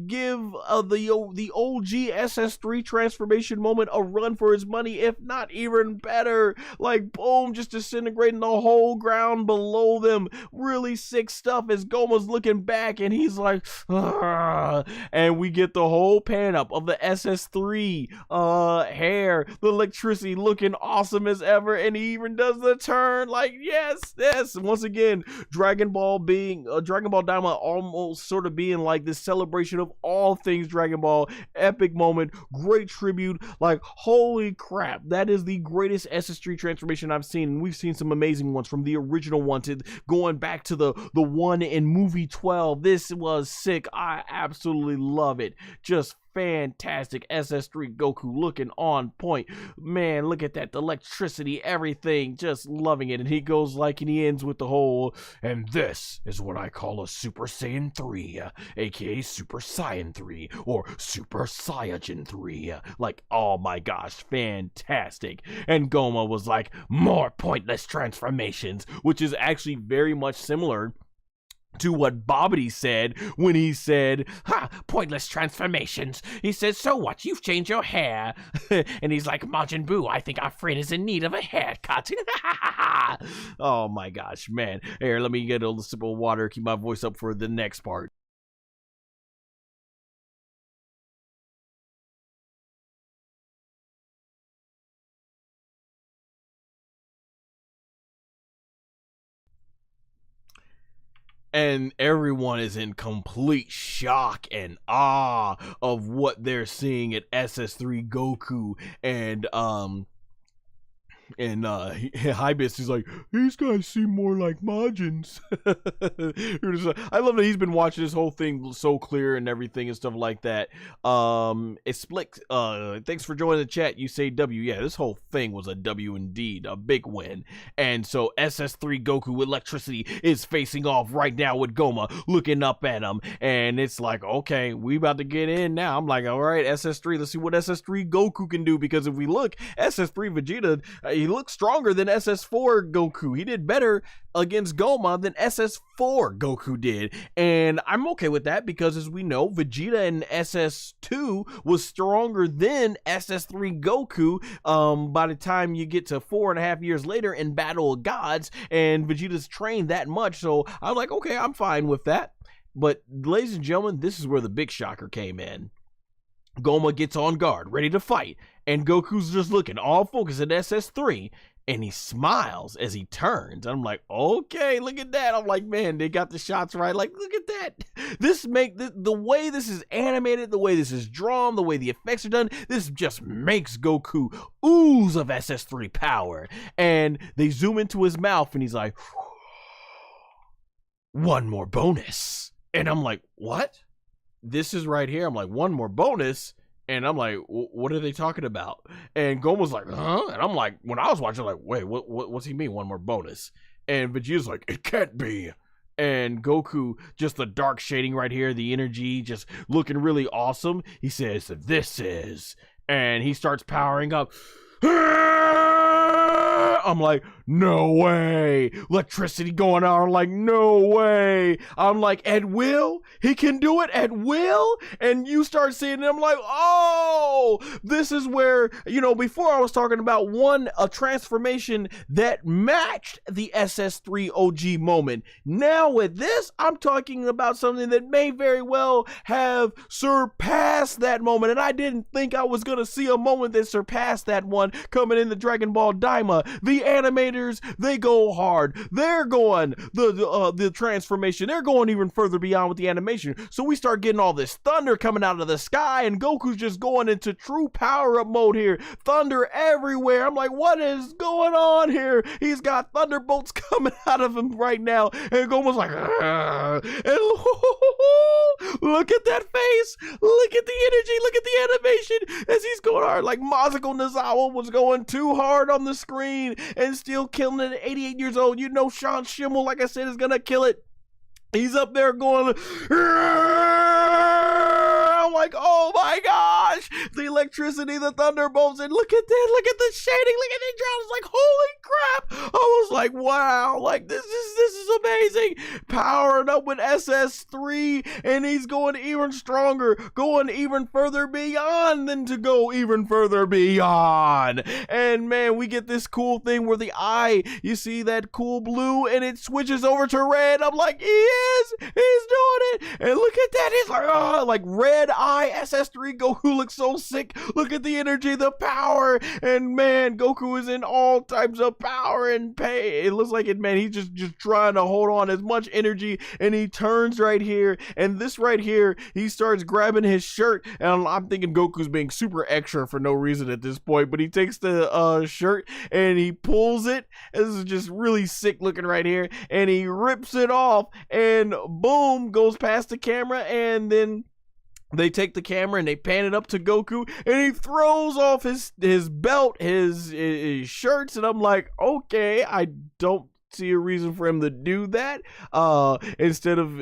Speaker 1: give the OG SS3 transformation moment a run for his money, if not even better. Like, boom, just disintegrating the whole ground below them. Really sick stuff as Goma's looking back and he's like, "Argh." And we get the whole pan up of the SS3 hair, the electricity looking awesome as ever, and he even does the turn. Like, yes. Once again, Dragon Ball DAIMA almost sort of being like this celebration of all things Dragon Ball. Epic moment, great tribute. Like, holy crap, that is the greatest SS3 transformation I've seen. And we've seen some amazing ones from the original one to going back to the one in movie 12. This was sick. I absolutely love it. Just fantastic. SS3 Goku looking on point. Man, look at that. The electricity, everything. Just loving it. And he goes like, and he ends with the whole, and this is what I call a Super Saiyan 3, aka Super Saiyan 3, or Super Saiyajin 3. Like, oh my gosh, fantastic. And Goma was like, more pointless transformations, which is actually very much similar to what Bobbity said when he said, pointless transformations. He said, so what? You've changed your hair. And he's like, Majin Buu, I think our friend is in need of a haircut. Oh my gosh, man. Here, let me get a little sip of water, keep my voice up for the next part. And everyone is in complete shock and awe of what they're seeing at SS3 Goku. And Hibis is like, these guys seem more like Majins. I love that he's been watching this whole thing so clear and everything and stuff like that. It's Split. Thanks for joining the chat. You say W. Yeah, this whole thing was a W indeed, a big win. And so SS3 Goku electricity is facing off right now with Goma, looking up at him, and it's like, okay, we about to get in now. I'm like, all right, SS3, let's see what SS3 Goku can do, because if we look, SS3 Vegeta, he looks stronger than SS4 Goku. He did better against Goma than SS4 Goku did. And I'm okay with that because, as we know, Vegeta in SS2 was stronger than SS3 Goku by the time you get to 4.5 years later in Battle of Gods, and Vegeta's trained that much. So I'm like, okay, I'm fine with that. But ladies and gentlemen, this is where the big shocker came in. Goma gets on guard, ready to fight, and Goku's just looking all focused at SS3, and he smiles as he turns. I'm like, okay, look at that. I'm like, man, they got the shots right. Like, look at that. The way this is animated, the way this is drawn, the way the effects are done, this just makes Goku ooze of SS3 power. And they zoom into his mouth, and he's like, one more bonus. And I'm like, what? This is right here. I'm like, one more bonus? And I'm like, what are they talking about? And Goma's like, huh? And I'm like, when I was watching, like, wait, what's he mean? One more bonus. And Vegeta's like, it can't be. And Goku, just the dark shading right here, the energy just looking really awesome. He says, this is. And he starts powering up. I'm like, no way. Electricity going on. I'm like, no way. I'm like, at will? He can do it at will? And you start seeing it. I'm like, oh, this is where, you know, before I was talking about a transformation that matched the SS3 OG moment. Now with this, I'm talking about something that may very well have surpassed that moment. And I didn't think I was going to see a moment that surpassed that one coming in the Dragon Ball DAIMA. The animators, they go hard. They're going the transformation. They're going even further beyond with the animation. So we start getting all this thunder coming out of the sky, and Goku's just going into true power-up mode here. Thunder everywhere. I'm like, what is going on here? He's got thunderbolts coming out of him right now, and Goku's like, and look at that face. Look at the energy. Look at the animation as he's going hard. Like Masako Nozawa was going too hard on the screen and still killing it at 88 years old. You know Sean Schimmel, like I said, is gonna kill it. He's up there going, I'm like, oh my gosh, the electricity, the thunderbolts, and look at that, look at the shading, look at the drops, like, holy crap. I was like, wow, like this is amazing. Powering up with SS3, and he's going even stronger, going even further beyond than to go even further beyond. And man, we get this cool thing where the eye, you see that cool blue, and it switches over to red. I'm like, he's doing it. And look at that, he's like, oh, like red eye SS3. Goku looks so sick. Look at the energy, the power, and man, Goku is in all types of power and pain. It looks like it, man. He's just trying to hold on as much energy, and he turns right here, and this right here, he starts grabbing his shirt, and I'm thinking Goku's being super extra for no reason at this point, but he takes the shirt and he pulls it. This is just really sick looking right here, and he rips it off, and boom, goes past the camera, and then they take the camera and they pan it up to Goku, and he throws off his belt, his shirts, and I'm like, okay, I don't see a reason for him to do that instead of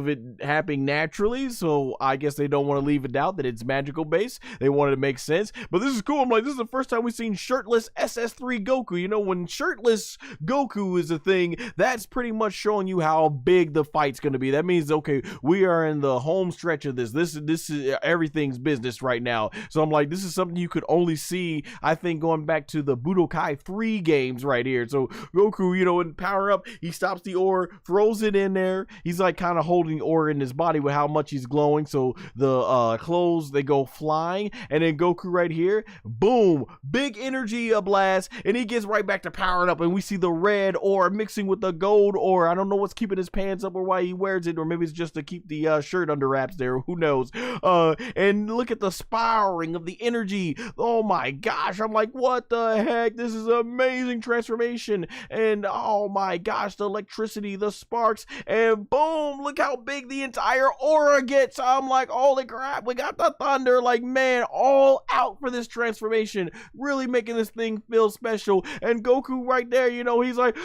Speaker 1: it happening naturally. So I guess they don't want to leave a doubt that it's magical based. They wanted to make sense, but this is cool. I'm like, this is the first time we've seen shirtless SS3 Goku. You know, when shirtless Goku is a thing, that's pretty much showing you how big the fight's going to be. That means, okay, we are in the home stretch of this is everything's business right now. So I'm like, this is something you could only see, I think, going back to the Budokai 3 games right here. So Goku, you know, power up, he stops the ore, throws it in there. He's like kind of holding the ore in his body with how much he's glowing, so the clothes, they go flying, and then Goku right here, boom, big energy blast, and he gets right back to powering up, and we see the red ore mixing with the gold ore. I don't know what's keeping his pants up or why he wears it, or maybe it's just to keep the shirt under wraps there, who knows. And look at the spiraling of the energy. Oh my gosh, I'm like, what the heck, this is amazing transformation. And oh my gosh, the electricity, the sparks, and boom, look how big the entire aura gets. I'm like, holy crap, we got the thunder. Like, man, all out for this transformation, really making this thing feel special. And Goku right there, you know, he's like,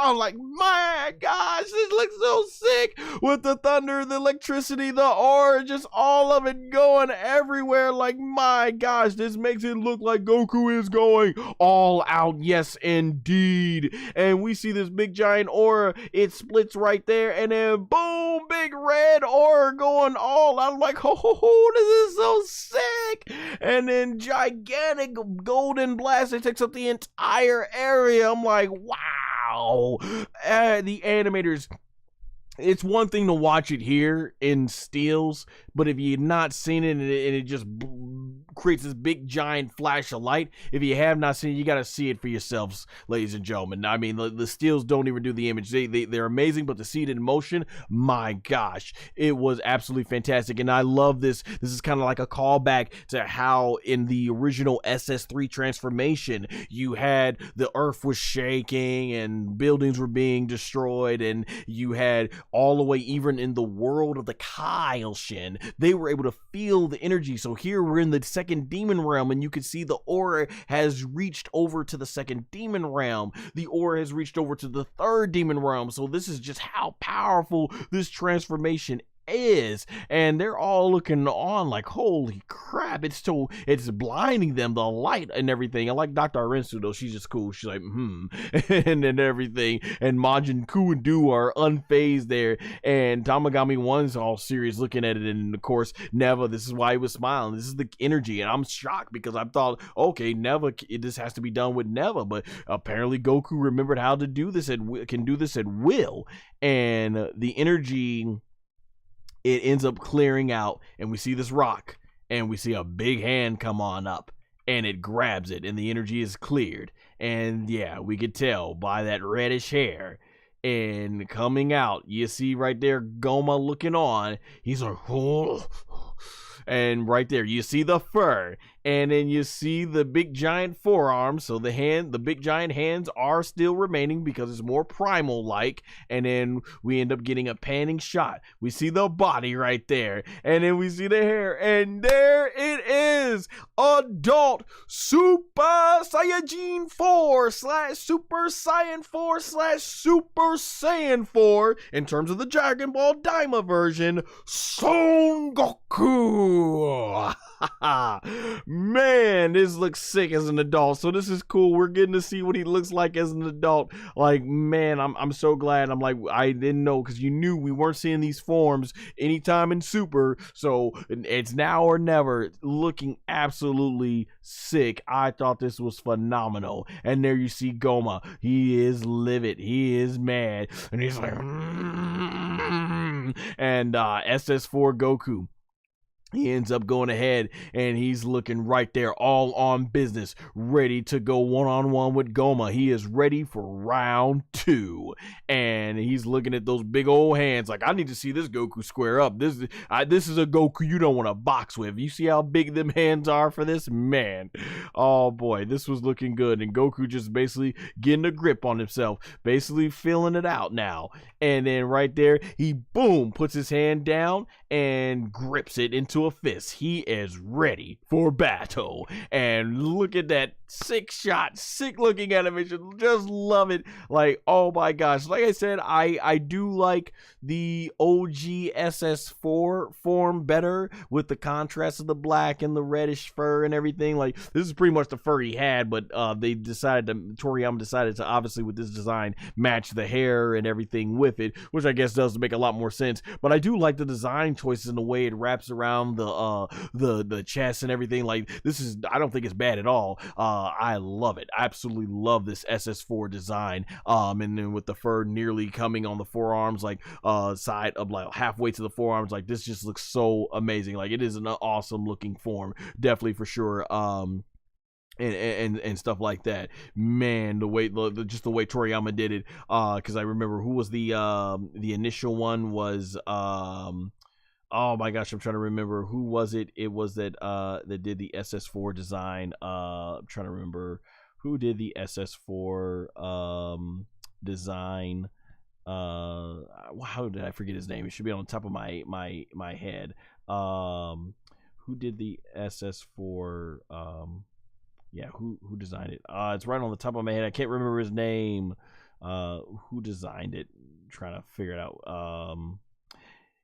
Speaker 1: I'm like, my gosh, this looks so sick with the thunder, the electricity, the aura, just all of it going everywhere. Like, my gosh, this makes it look like Goku is going all out. Yes, indeed. And we see this big giant aura, it splits right there, and then boom, big red aura going all out. I'm like, oh, this is so sick. And then gigantic golden blast, it takes up the entire area. I'm like, wow. The animators, it's one thing to watch it here in stills, but if you've not seen it and it just creates this big giant flash of light. If you have not seen it, you got to see it for yourselves, ladies and gentlemen. I mean, the stills don't even do the image. They're amazing, but to see it in motion, my gosh, it was absolutely fantastic. And I love this. This is kind of like a callback to how in the original SS3 transformation, you had the earth was shaking and buildings were being destroyed, and you had all the way even in the world of the Kaioken, they were able to feel the energy. So here we're in the second demon realm, and you can see the aura has reached over to the second demon realm. The aura has reached over to the third demon realm. So this is just how powerful this transformation is, and they're all looking on like, holy crap, it's blinding them, the light and everything. I like Dr. Arinsu though, she's just cool. She's like and then everything, and Majin Ku and Du are unfazed there, and Tamagami 1's all serious looking at it, and of course Neva, this is why he was smiling. This is the energy, and I'm shocked because I thought, okay, Neva, this has to be done with Neva, but apparently Goku remembered how to do this and can do this at will, and the energy, it ends up clearing out, and we see this rock, and we see a big hand come on up, and it grabs it, and the energy is cleared. And yeah, we could tell by that reddish hair, and coming out, you see right there Gomah looking on. He's like, oh. And right there, you see the fur, and then you see the big giant forearms. So the big giant hands are still remaining because it's more primal like. And then we end up getting a panning shot. We see the body right there, and then we see the hair, and there it is, adult Super Saiyajin 4 / Super Saiyan 4 / Super Saiyan 4 in terms of the Dragon Ball DAIMA version, Son Goku. Man, this looks sick as an adult. So this is cool. We're getting to see what he looks like as an adult. Like, man, I'm so glad. I'm like, I didn't know, because you knew we weren't seeing these forms anytime in Super. So it's now or never. Looking absolutely sick. I thought this was phenomenal. And there you see Gomah. He is livid. He is mad. And he's like, and SS4 Goku, he ends up going ahead, and he's looking right there, all on business, ready to go one-on-one with Gomah. He is ready for round 2, and he's looking at those big old hands like, I need to see this Goku square up. This is a Goku you don't want to box with. You see how big them hands are for this? Man, oh boy, this was looking good, and Goku just basically getting a grip on himself, basically feeling it out now. And then right there, he, boom, puts his hand down and grips it into a fist. He is ready for battle. And look at that sick shot, sick looking animation. Just love it. Like, oh my gosh. Like I said, I do like the OG SS4 form better with the contrast of the black and the reddish fur and everything. Like, this is pretty much the fur he had, but Toriyama decided to obviously with this design match the hair and everything with it, which I guess does make a lot more sense. But I do like the design choices and the way it wraps around the chest and everything. Like, this is, I don't think it's bad at all. I love it. I absolutely love this SS4 design. And then with the fur nearly coming on the forearms, like side of like halfway to the forearms, like this just looks so amazing. Like, it is an awesome looking form, definitely for sure. And stuff like that. Man, the way just the way Toriyama did it, because I remember who was the initial one was oh my gosh, I'm trying to remember who was it. It was that did the SS4 design. I'm trying to remember who did the SS4 design. How did I forget his name? It should be on the top of my head. Who did the SS4 yeah, who designed it? It's right on the top of my head. I can't remember his name. Who designed it? I'm trying to figure it out.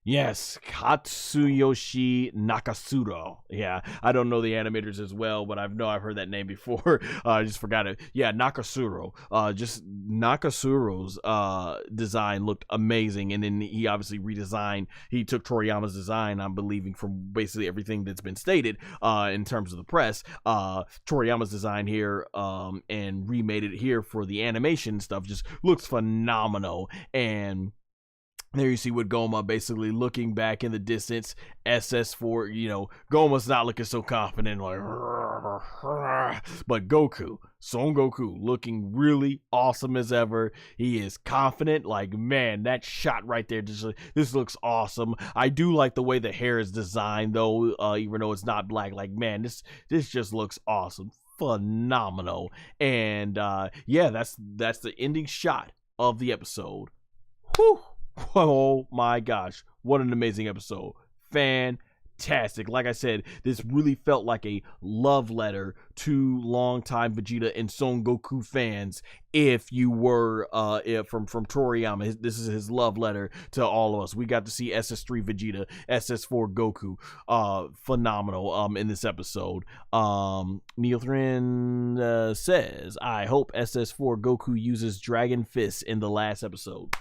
Speaker 1: Yes, Katsuyoshi Nakasuro. Yeah, I don't know the animators as well, but I've heard that name before. I just forgot it. Yeah, Nakasuro. Just Nakasuro's design looked amazing, and then he obviously redesigned. He took Toriyama's design, I'm believing, from basically everything that's been stated in terms of the press. Toriyama's design here and remade it here for the animation stuff just looks phenomenal. And There you see with Gomah basically looking back in the distance. SS4, Gomah's not looking so confident, like, but Goku, Son Goku, looking really awesome as ever. He is confident, like, man, that shot right there, this looks awesome. I do like the way the hair is designed, though, even though it's not black. Like, man, this just looks awesome, phenomenal. And yeah, that's the ending shot of the episode. Whew. Oh my gosh, what an amazing episode. Fantastic. Like I said, this really felt like a love letter to longtime Vegeta and Son Goku fans. If you were from Toriyama, this is his love letter to all of us. We got to see SS3 Vegeta, SS4 Goku, phenomenal in this episode. Neothrin says, I hope SS4 Goku uses Dragon Fist in the last episode.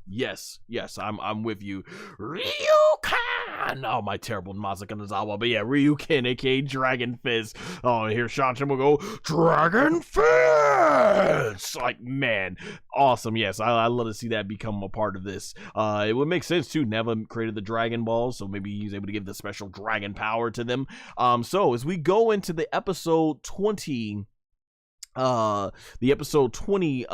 Speaker 1: Yes, I'm with you. Ryuken! Oh, my terrible Masaka Nozawa. But yeah, Ryuken, aka Dragon Fist. Oh, here Shanshin will go, Dragon Fist! Like, man, awesome. Yes, I love to see that become a part of this. It would make sense, too. Neva created the Dragon Balls, so maybe he's able to give the special dragon power to them. So, as we go into the episode 20... the episode 20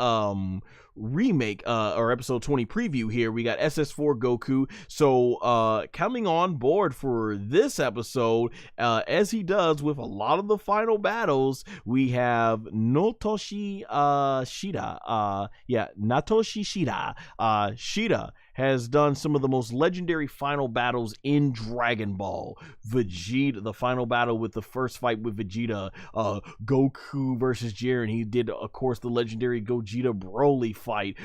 Speaker 1: remake or episode 20 preview here, we got SS4 Goku. So coming on board for this episode, as he does with a lot of the final battles, we have Natoshi Shida. Natoshi Shida. Shida has done some of the most legendary final battles in Dragon Ball. Vegeta, the final battle with the first fight with Vegeta, Goku versus Jiren. He did, of course, the legendary Gogeta Broly fight.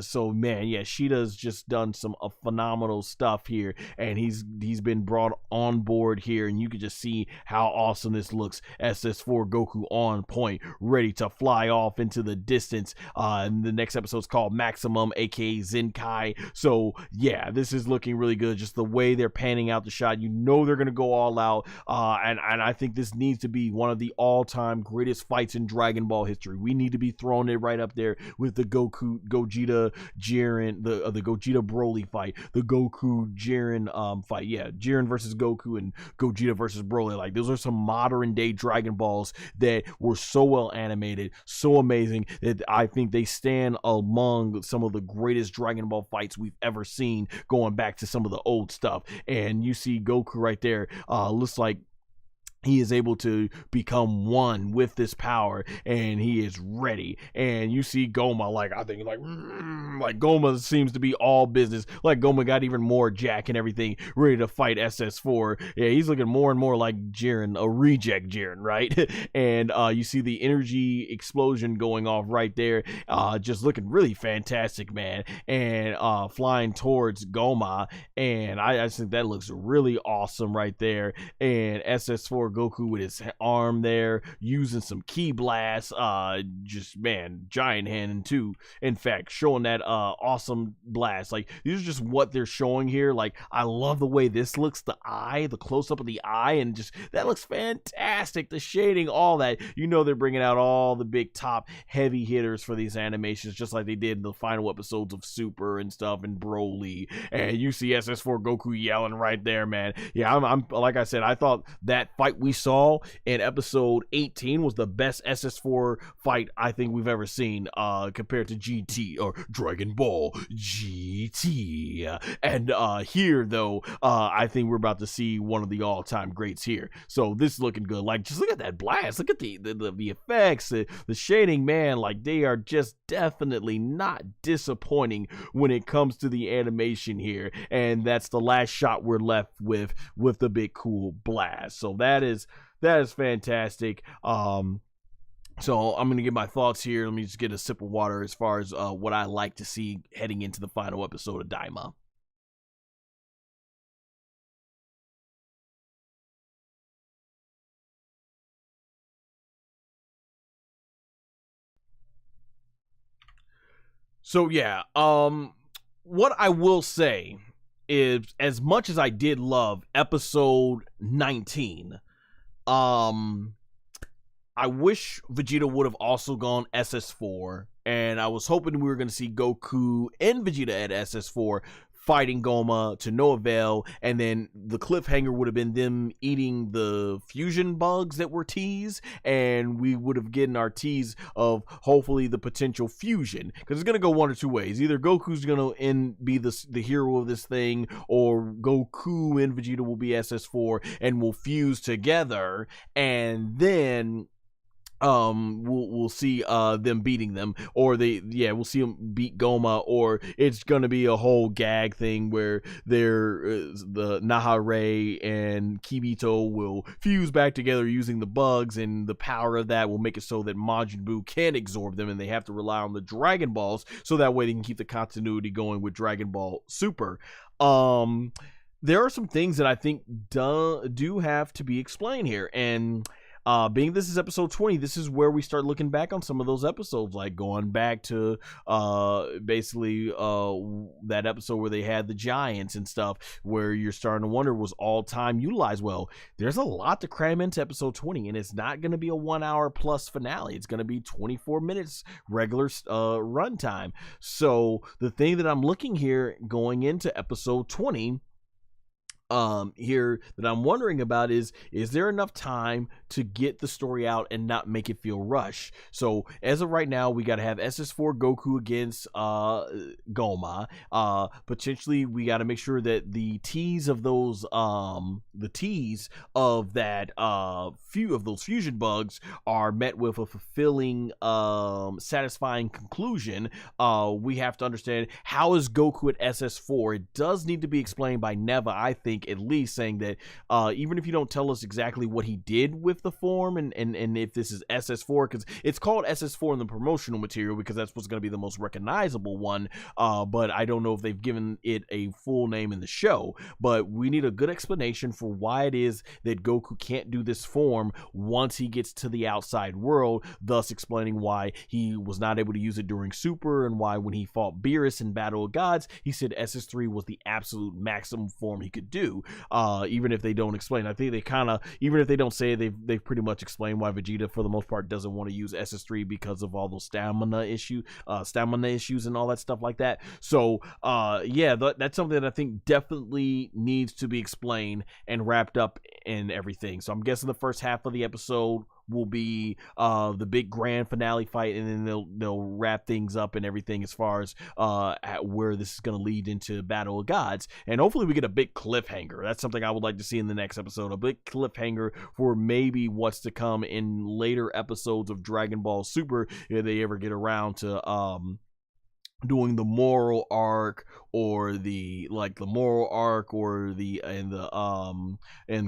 Speaker 1: So man, yeah, Shida's just done some phenomenal stuff here, and he's been brought on board here, and you can just see how awesome this looks. SS4 Goku on point, ready to fly off into the distance. And the next episode's called Maximum, aka Zenkai. So yeah, this is looking really good. Just the way they're panning out the shot, they're gonna go all out. And I think this needs to be one of the all-time greatest fights in Dragon Ball history. We need to be throwing it right up there with the Gogeta Jiren, the Gogeta Broly fight, the Goku Jiren fight. Yeah, Jiren versus Goku and Gogeta versus Broly. Like, those are some modern day Dragon Balls that were so well animated, so amazing, that I think they stand among some of the greatest Dragon Ball fights we've ever seen, going back to some of the old stuff. And you see Goku right there, looks like he is able to become one with this power, and he is ready. And you see Gomah, like Gomah seems to be all business. Like, Gomah got even more jack and everything, ready to fight SS4. Yeah, he's looking more and more like Jiren, a reject Jiren, right? And you see the energy explosion going off right there, just looking really fantastic, man. And flying towards Gomah, and I think that looks really awesome right there. And SS4 Goku with his arm there, using some ki blasts, just, man, giant hand too, in fact, showing that awesome blast. Like, these are just what they're showing here. Like, I love the way this looks, the close-up of the eye, and just, that looks fantastic, the shading, all that. They're bringing out all the big top heavy hitters for these animations, just like they did in the final episodes of Super and stuff, and Broly. And you see SS4 Goku yelling right there, man. Yeah, I'm like I said, I thought that fight we saw in episode 18 was the best SS4 fight I think we've ever seen, compared to GT or Dragon Ball GT. And here, though, I think we're about to see one of the all-time greats here. So this is looking good. Like, just look at that blast. Look at the effects, the shading, man. Like, they are just definitely not disappointing when it comes to the animation here. And that's the last shot we're left with the big cool blast. So that is fantastic. So I'm going to give my thoughts here. Let me just get a sip of water as far as what I like to see heading into the final episode of Daima. So yeah, what I will say is, as much as I did love episode 19, I wish Vegeta would have also gone SS4, and I was hoping we were going to see Goku and Vegeta at SS4 fighting Goma to no avail, and then the cliffhanger would have been them eating the fusion bugs that were teased, and we would have gotten our tease of hopefully the potential fusion, because it's gonna go one or two ways. Either Goku's gonna be the hero of this thing, or Goku and Vegeta will be SS4 and will fuse together, and then we'll see them beating them, or we'll see them beat Goma, or it's gonna be a whole gag thing where the Nahare and Kibito will fuse back together using the bugs, and the power of that will make it so that Majin Buu can absorb them, and they have to rely on the Dragon Balls so that way they can keep the continuity going with Dragon Ball Super. There are some things that I think do have to be explained here, and being this is episode 20, this is where we start looking back on some of those episodes, like going back to basically that episode where they had the giants and stuff, where you're starting to wonder, was all time utilized? Well, there's a lot to cram into episode 20, and it's not going to be a 1 hour plus finale. It's going to be 24 minutes regular runtime. So the thing that I'm looking here going into episode 20 here that I'm wondering about is there enough time to get the story out and not make it feel rushed? So as of right now, we got to have SS4 Goku against Goma. Potentially we got to make sure that the tease of those few of those fusion bugs are met with a fulfilling satisfying conclusion. We have to understand, how is Goku at SS4? It does need to be explained by Neva, I think, at least, saying that even if you don't tell us exactly what he did with the form, and if this is SS4, because it's called SS4 in the promotional material because that's what's going to be the most recognizable one, but I don't know if they've given it a full name in the show. But we need a good explanation for why it is that Goku can't do this form once he gets to the outside world, thus explaining why he was not able to use it during Super, and why when he fought Beerus in Battle of Gods, he said SS3 was the absolute maximum form he could do. Even if they don't explain, I think they kind of, even if they don't say it, they've pretty much explained why Vegeta for the most part doesn't want to use SS3 because of all those stamina issues and all that stuff like that. So that's something that I think definitely needs to be explained and wrapped up in everything. So I'm guessing the first half of the episode will be the big grand finale fight, and then they'll wrap things up and everything as far as where this is going to lead into Battle of Gods, and hopefully we get a big cliffhanger. That's something I would like to see in the next episode, a big cliffhanger for maybe what's to come in later episodes of Dragon Ball Super, if they ever get around to doing the moral arc, or the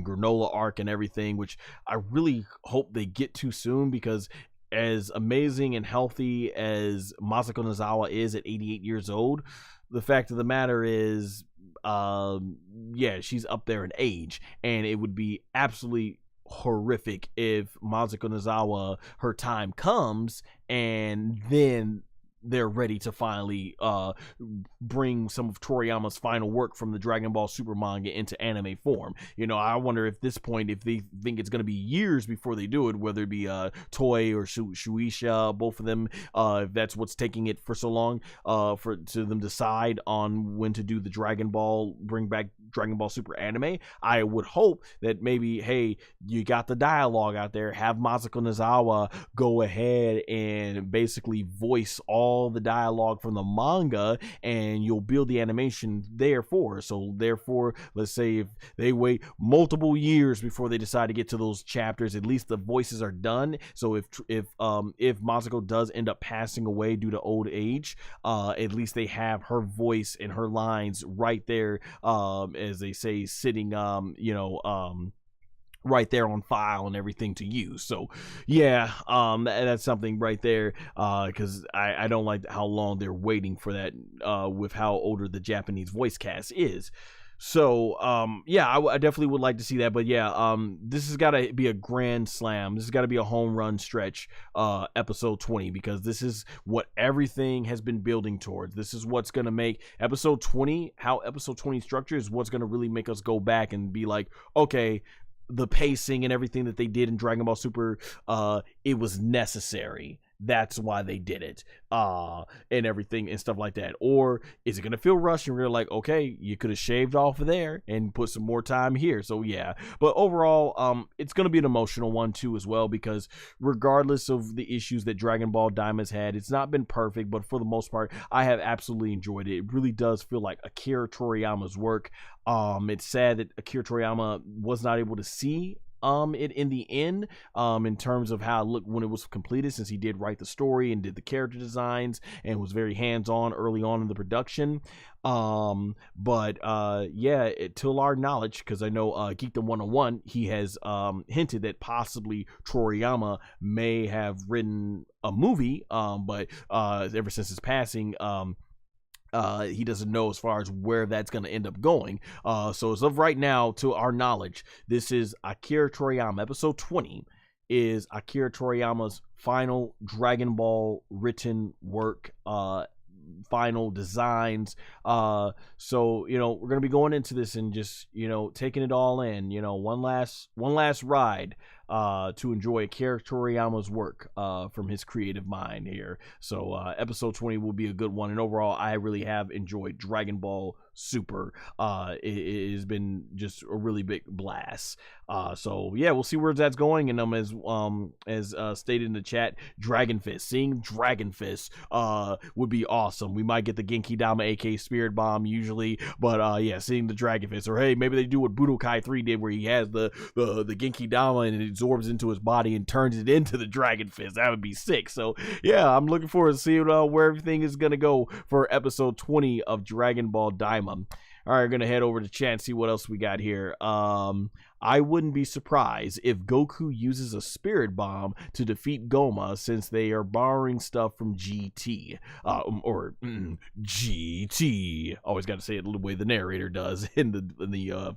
Speaker 1: granola arc and everything, which I really hope they get to soon, because as amazing and healthy as Masako Nozawa is at 88 years old, the fact of the matter is she's up there in age, and it would be absolutely horrific if Masako Nozawa, her time comes and then they're ready to finally bring some of Toriyama's final work from the Dragon Ball Super manga into anime form. I wonder if this point, if they think it's going to be years before they do it, whether it be Toei or Shueisha, both of them, if that's what's taking it for so long to them decide on when to do the bring back Dragon Ball Super anime. I would hope that maybe, hey, you got the dialogue out there, have Masako Nozawa go ahead and basically voice all the dialogue from the manga, and you'll build the animation therefore. So therefore, let's say if they wait multiple years before they decide to get to those chapters, at least the voices are done. So if Masako does end up passing away due to old age, at least they have her voice and her lines right there, as they say, sitting right there on file and everything to use. So that's something right there, because I don't like how long they're waiting for that, with how older the Japanese voice cast is. So I definitely would like to see that. But this has got to be a grand slam. This has got to be a home run stretch, episode 20, because this is what everything has been building towards. This is what's going to make episode 20, how episode 20 structure is what's going to really make us go back and be like, okay, the pacing and everything that they did in Dragon Ball Super, it was necessary. that's why they did it, and everything and stuff like that? Or is it gonna feel rushed and we're like, okay, you could have shaved off of there and put some more time here? So yeah, but overall, it's gonna be an emotional one too as well, because regardless of the issues that Dragon Ball DAIMA's had, it's not been perfect, but for the most part, I have absolutely enjoyed it. It really does feel like Akira Toriyama's work. It's sad that Akira Toriyama was not able to see it in the end, in terms of how it looked when it was completed, since he did write the story and did the character designs and was very hands-on early on in the production. But yeah, to our knowledge, because I know Geekdom 101, he has hinted that possibly Toriyama may have written a movie, but ever since his passing, he doesn't know as far as where that's going to end up going. So as of right now, to our knowledge, this is Akira Toriyama. Episode 20 is Akira Toriyama's final Dragon Ball written work, final designs. So we're going to be going into this and just taking it all in, one last ride to enjoy Akira Toriyama's work from his creative mind here. So episode 20 will be a good one, and overall I really have enjoyed Dragon Ball Super. It has been just a really big blast. So yeah, we'll see where that's going. And as stated in the chat, Dragon Fist, seeing Dragon Fist would be awesome. We might get the Genki Dama, aka Spirit Bomb, usually, but yeah, seeing the Dragon Fist, or hey, maybe they do what Budokai 3 did, where he has the Genki Dama and it absorbs into his body and turns it into the Dragon Fist. That would be sick. So yeah, I'm looking forward to seeing where everything is gonna go for episode 20 of Dragon Ball DAIMA. All right, we're gonna head over to chat and see what else we got here. I wouldn't be surprised if Goku uses a spirit bomb to defeat Gomah, since they are borrowing stuff from GT. GT. Always got to say it the way the narrator does in the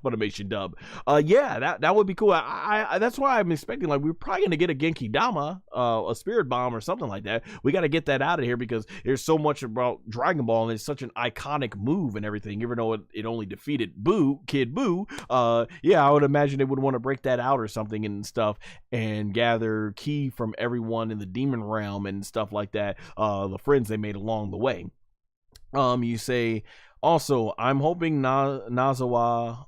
Speaker 1: Funimation dub. Yeah, that would be cool. I that's why I'm expecting, like, we're probably gonna get a Genki Dama, a spirit bomb or something like that. We got to get that out of here, because there's so much about Dragon Ball and it's such an iconic move and everything. Even though it only defeated Kid Buu, yeah, I would imagine they would want to break that out or something and stuff, and gather ki from everyone in the demon realm and stuff like that, the friends they made along the way. You say also, I'm hoping Masako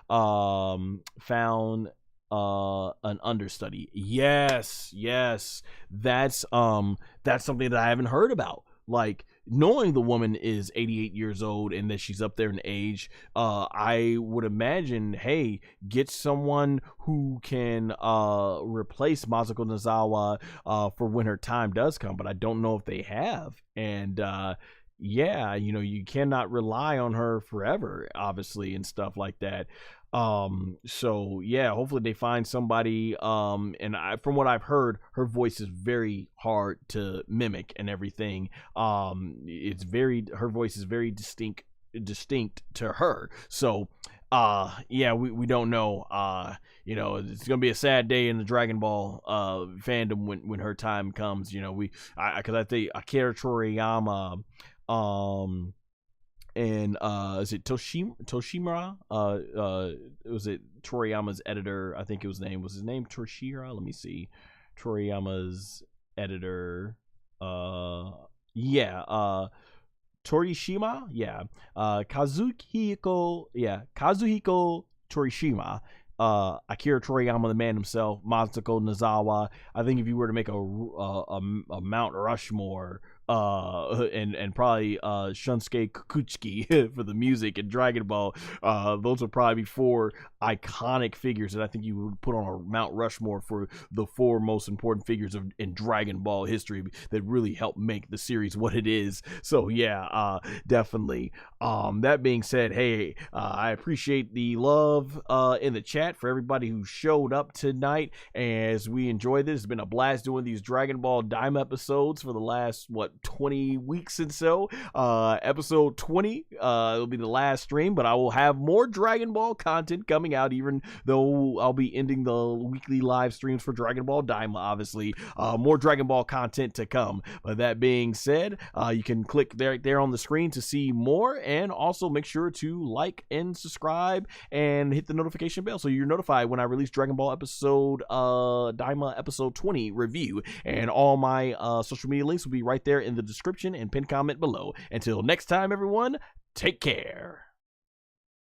Speaker 1: Nozawa found an understudy. Yes, that's something that I haven't heard about. Like, knowing the woman is 88 years old and that she's up there in age, I would imagine, hey, get someone who can replace Masako Nozawa for when her time does come. But I don't know if they have. And yeah, you cannot rely on her forever, obviously, and stuff like that. So yeah, hopefully they find somebody. And from what I've heard, her voice is very hard to mimic and everything. Her voice is very distinct to her. So yeah, we don't know. It's gonna be a sad day in the Dragon Ball fandom when her time comes. Because I think Akira Toriyama, and is it Toshimura? Was it Toriyama's editor? I think his name was Toshira? Let me see. Toriyama's editor. Yeah. Torishima. Yeah. Kazuhiko Torishima. Akira Toriyama, the man himself, Masako Nozawa. I think if you were to make a Mount Rushmore, and probably Shunsuke Kikuchi for the music and Dragon Ball, those would probably be four iconic figures that I think you would put on a Mount Rushmore for the four most important figures in Dragon Ball history that really helped make the series what it is. So yeah, definitely. That being said, hey, I appreciate the love in the chat for everybody who showed up tonight as we enjoyed this. It's been a blast doing these Dragon Ball DAIMA episodes for the last, 20 weeks and so. Episode 20 will be the last stream, but I will have more Dragon Ball content coming out, even though I'll be ending the weekly live streams for Dragon Ball DAIMA, obviously. More Dragon Ball content to come. But that being said, you can click there on the screen to see more, and also make sure to like and subscribe and hit the notification bell so you're notified when I release Dragon Ball DAIMA episode 20 review. And all my social media links will be right there in the description and pinned comment below. Until next time, everyone, take care.